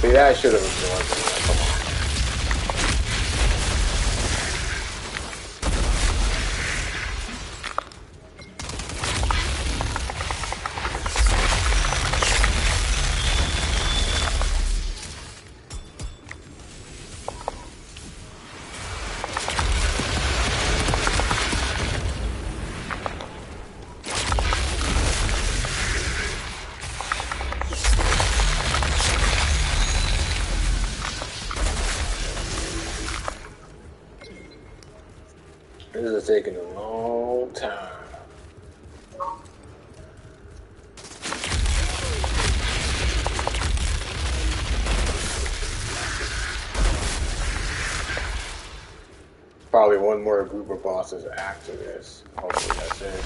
See, that should have been one thing. Come on. This is taking a long time. Probably one more group of bosses after this. Hopefully that's it.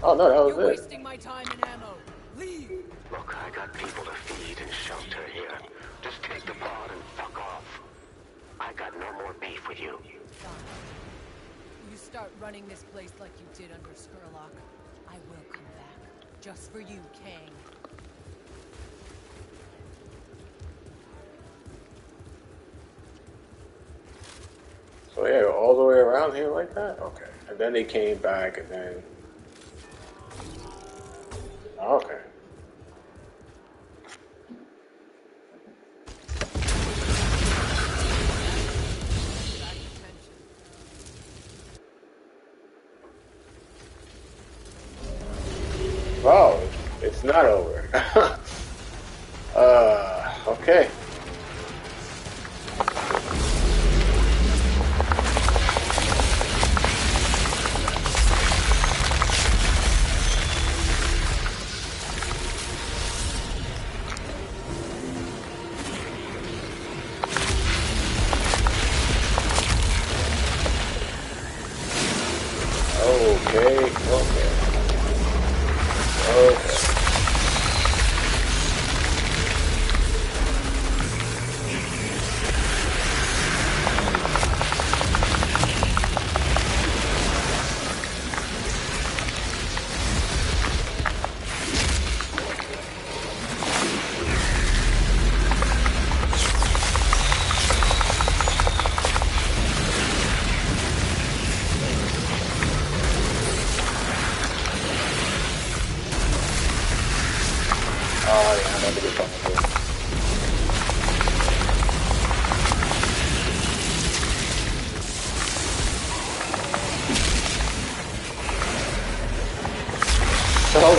Oh no, that was You're it. wasting my time and ammo. Leave. Look, I got people to feed and shelter here. Just take the pod and fuck off. I got no more beef with you. Fine. You start running this place like you did under Skurlock, I will come back. Just for you, Kang. So yeah, all the way around here like that? Okay. And then they came back and then... Okay. Oh, it's not over. Okay.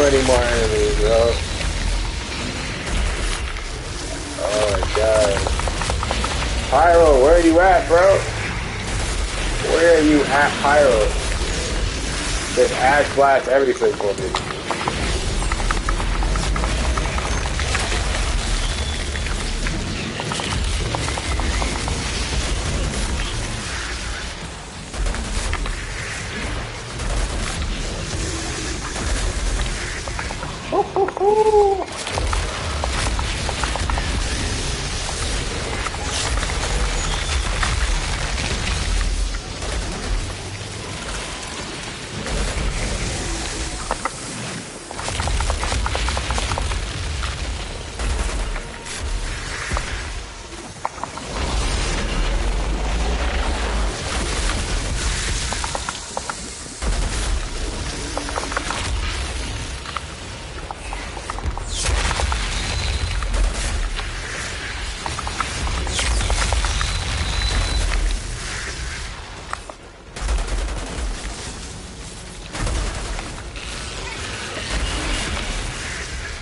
many more enemies, bro. Oh my god. Pyro, where are you at, bro? Where are you at, Pyro? Just ash blast everything for me.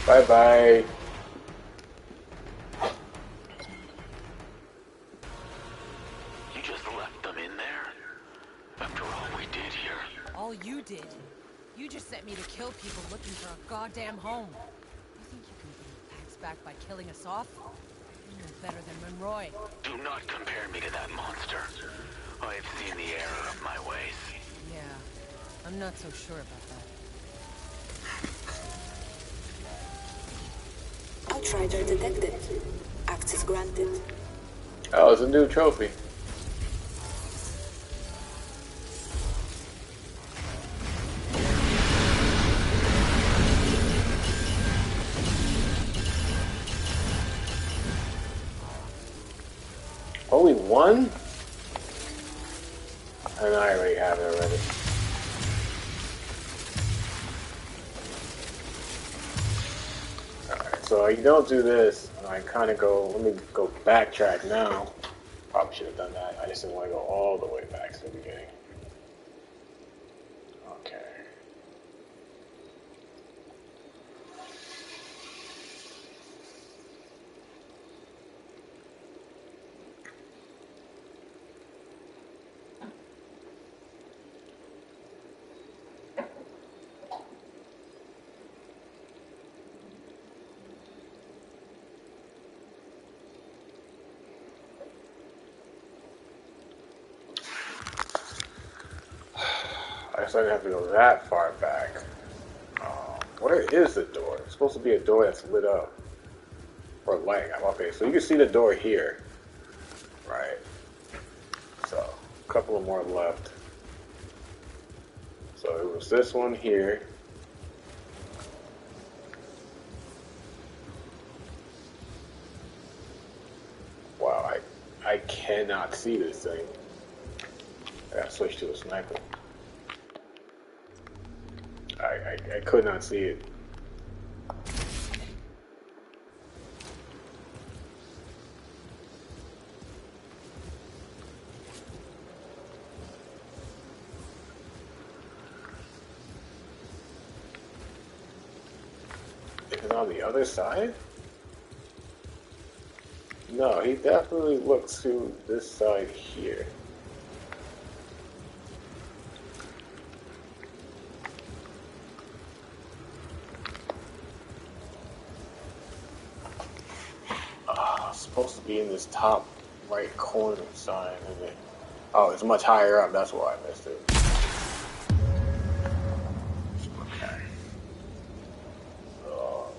Bye-bye. You just left them in there? After all we did here. All you did. You just sent me to kill people looking for a goddamn home. You think you can bring facts back by killing us off? You're no better than Monroy. Do not compare me to that monster. I have seen the error of my ways. Yeah, I'm not so sure about that. Outrider detected. Access granted. Oh, it's a new trophy. Only one? And I already have it already. Alright, so you don't do this, and I kind of go, let me go backtrack now. Probably should have done that. I just didn't want to go all the way back to the beginning. Okay. I guess I didn't have to go that far back. Where is the door? It's supposed to be a door that's lit up. Or light. Okay, so you can see the door here. Right. So, a couple of more left. So it was this one here. Wow, I cannot see this thing. I gotta switch to a sniper. I could not see it. Is it on the other side? No, he definitely looks to this side here. Supposed to be in this top right corner sign, isn't it? Oh, it's much higher up, that's why I missed it. Okay.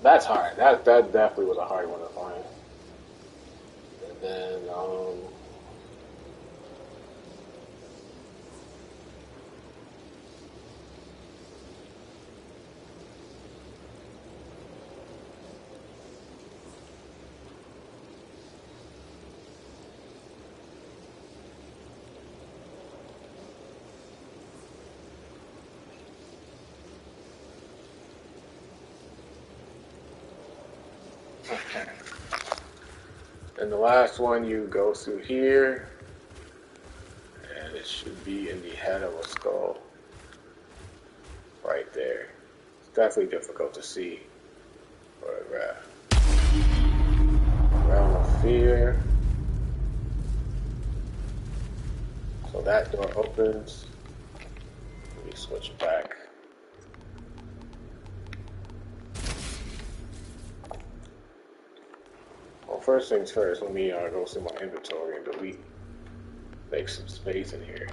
That's hard. That definitely was a hard one to find. And then, and the last one, you go through here, and it should be in the head of a skull, right there. definitely difficult to see. But, Realm of Fear. So that door opens. Let me switch back. Well, first things first, let me go through my inventory and delete, make some space in here.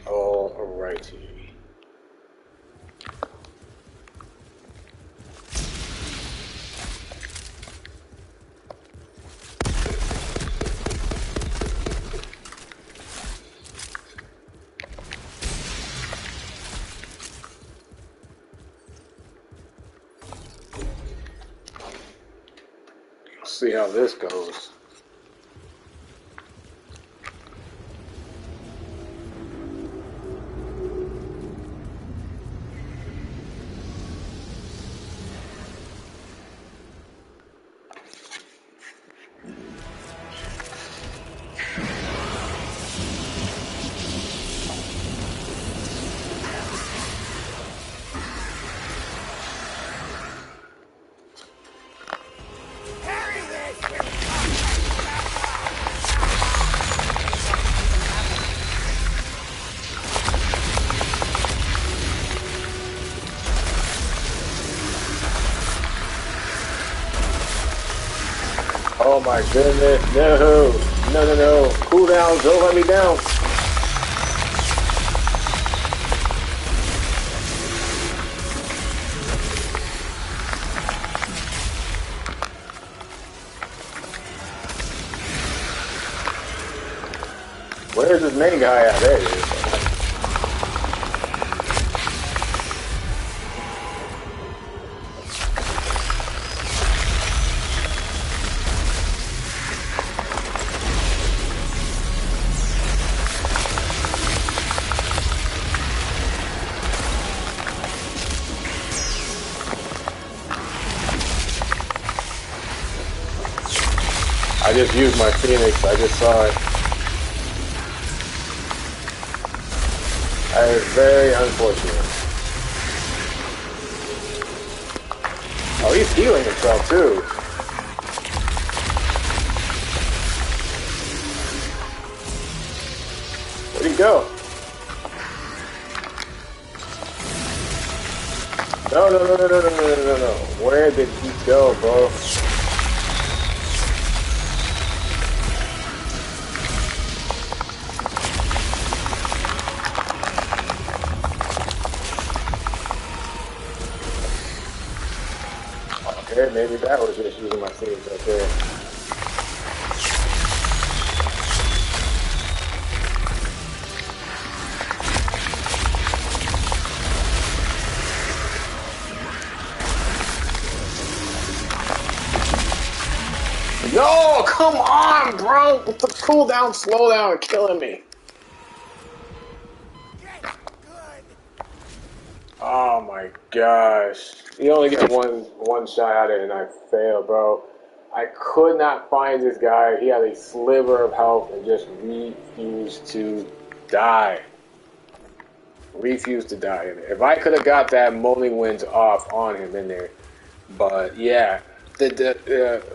Alrighty. See how this goes. Oh my goodness, no, no, no, no, cool down, don't let me down. Where's this main guy at? There he is. I just used my Phoenix, I just saw it. That is very unfortunate. Oh, he's healing himself too. Where'd he go? No, no, no, no, no, no, no, no, no. Where did he go, bro? Okay, maybe that was just using my Phoenix right there. No, come on, bro! With the cooldown, slowdown, killing me. Oh my gosh. You only get one shot at it and I failed, bro. I could not find this guy. He had a sliver of health and just refused to die. Refused to die in there. If I could have got that Moaning Winds off on him in there. But yeah,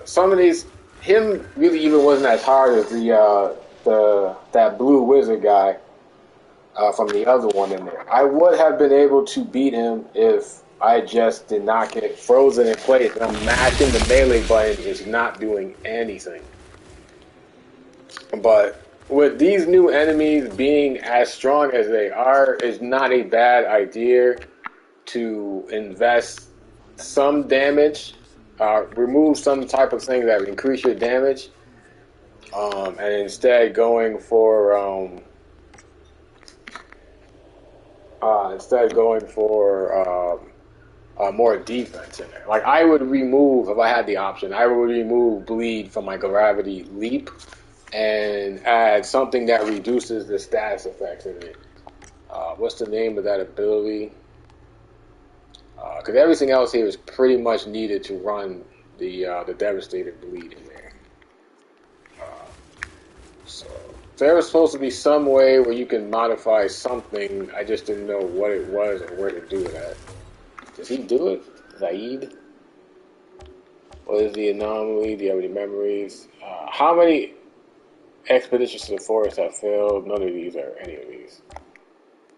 some of these, him really even wasn't as hard as that blue wizard guy from the other one in there. I would have been able to beat him if I just did not get frozen in place. I'm mashing the melee button, it's not doing anything. But with these new enemies being as strong as they are, it's not a bad idea to invest some damage, remove some type of thing that would increase your damage, and instead going for more defense in there. Like I would remove, if I had the option, I would remove bleed from my gravity leap and add something that reduces the status effects in it. What's the name of that ability? Because everything else here is pretty much needed to run the Devastator bleed in there. So there was supposed to be some way where you can modify something. I just didn't know what it was or where to do it at. Does he do it? Zaid? What is the anomaly? Do you have any memories? How many expeditions to the forest have failed? None of these are any of these.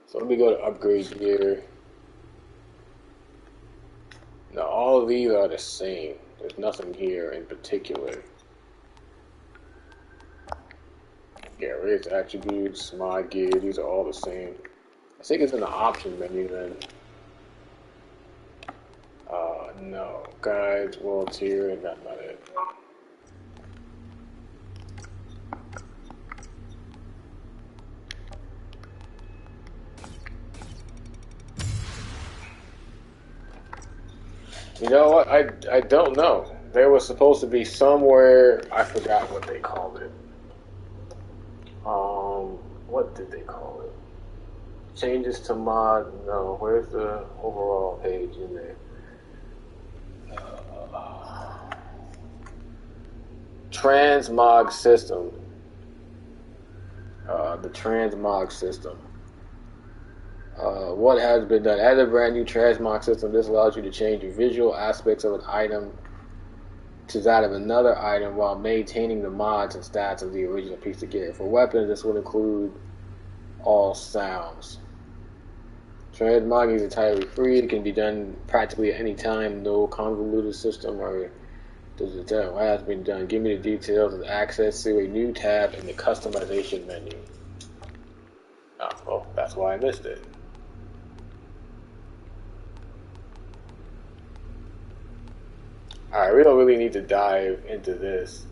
So let me go to upgrade here. No, all of these are the same. There's nothing here in particular. Yeah, raise attributes, mod gear, these are all the same. I think it's in the option menu then. No. Guides, world tier, and that's not it. You know what? I don't know. There was supposed to be somewhere, I forgot what they called it. What did they call it? Changes to mod, no, where's the overall page in there? Transmog system. The transmog system. What has been done? Add a brand new transmog system. This allows you to change the visual aspects of an item to that of another item while maintaining the mods and stats of the original piece of gear. For weapons, this will include all sounds. Transmogging is entirely free. It can be done practically at any time. No convoluted system or what has been done. Give me the details and access to a new tab in the customization menu. Oh, well, that's why I missed it. Alright, we don't really need to dive into this.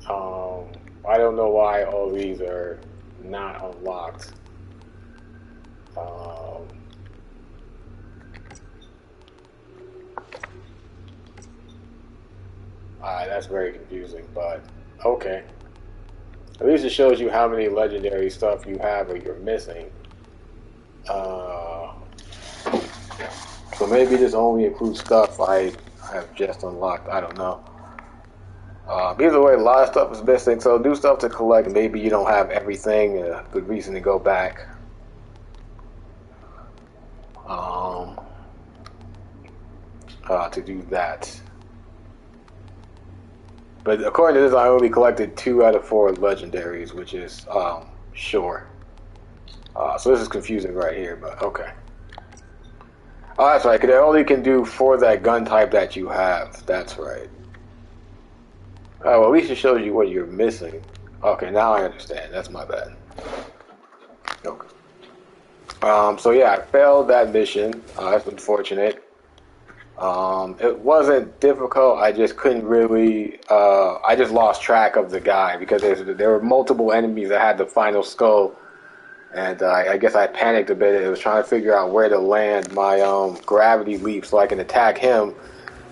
I don't know why all these are not unlocked. That's very confusing, but okay. At least it shows you how many legendary stuff you have or you're missing. So maybe this only includes stuff I have just unlocked. I don't know. Either way, a lot of stuff is missing. So do stuff to collect. Maybe you don't have everything. A good reason to go back. To do that. But according to this, I only collected 2 out of 4 legendaries, which is sure. So this is confusing right here, but okay. Oh, that's right, because it only can do for that gun type that you have. That's right. Well, at least it shows you what you're missing. Okay, now I understand. That's my bad. Okay. So yeah, I failed that mission. That's unfortunate. It wasn't difficult. I just couldn't really. I just lost track of the guy because there were multiple enemies that had the final skull, and I guess I panicked a bit. I was trying to figure out where to land my gravity leap so I can attack him,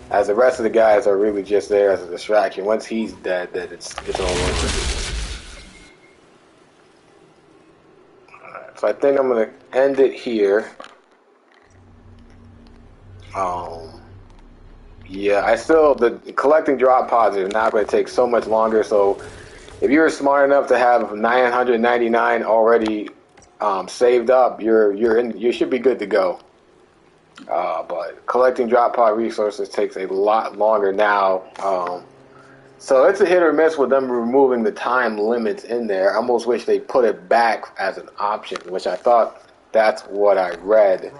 as the rest of the guys are really just there as a distraction. Once he's dead, then it's all over. Alright, so I think I'm gonna end it here. Yeah, the collecting drop pods is not going to take so much longer. So if you're smart enough to have 999 already saved up, you should be good to go. But collecting drop pod resources takes a lot longer now. So it's a hit or miss with them removing the time limits in there. I almost wish they put it back as an option, which I thought that's what I read.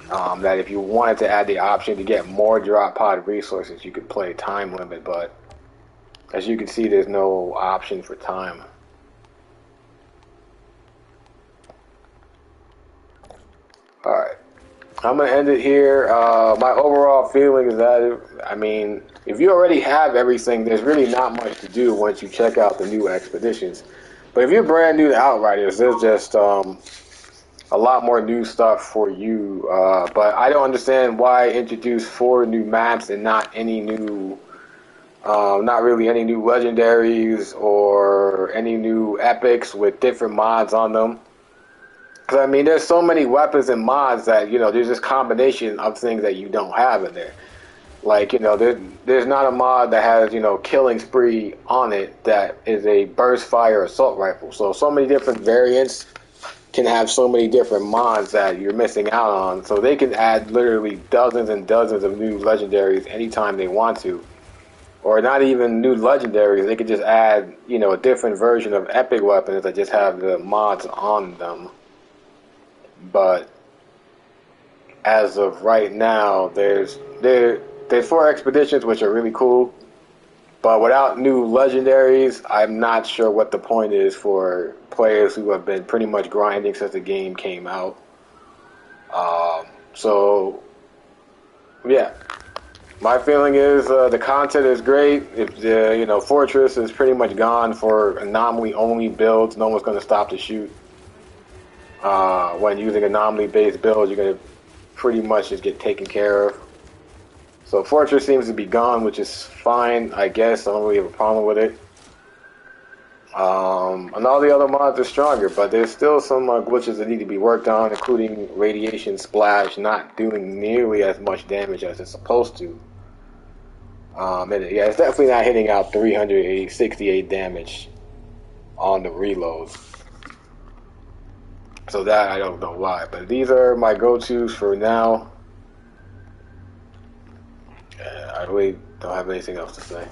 That if you wanted to add the option to get more drop pod resources, you could play time limit, but As you can see, there's no option for time. Alright. I'm going to end it here. My overall feeling is that, I mean, if you already have everything, there's really not much to do once you check out the new expeditions. But if you're brand new to Outriders, there's just a lot more new stuff for you. But I don't understand why introduce 4 new maps and not any new, not really any new legendaries or any new epics with different mods on them. I mean, there's so many weapons and mods that, you know, there's this combination of things that you don't have in there. Like, you know, there's not a mod that has, you know, killing spree on it that is a burst fire assault rifle. So many different variants can have so many different mods that you're missing out on. So they can add literally dozens and dozens of new legendaries anytime they want to. Or not even new legendaries, they could just add, you know, a different version of epic weapons that just have the mods on them. But as of right now, there's 4 expeditions which are really cool, but without new legendaries, I'm not sure what the point is for players who have been pretty much grinding since the game came out. So yeah, my feeling is the content is great. If the, you know, Fortress is pretty much gone for anomaly only builds, no one's going to stop to shoot. When using anomaly-based builds, you're going to pretty much just get taken care of. So Fortress seems to be gone, which is fine, I guess. I don't really have a problem with it. And all the other mods are stronger, but there's still some glitches that need to be worked on, including Radiation Splash not doing nearly as much damage as it's supposed to. And yeah, it's definitely not hitting out 368 damage on the reload. So that, I don't know why, but these are my go-tos for now. I really don't have anything else to say.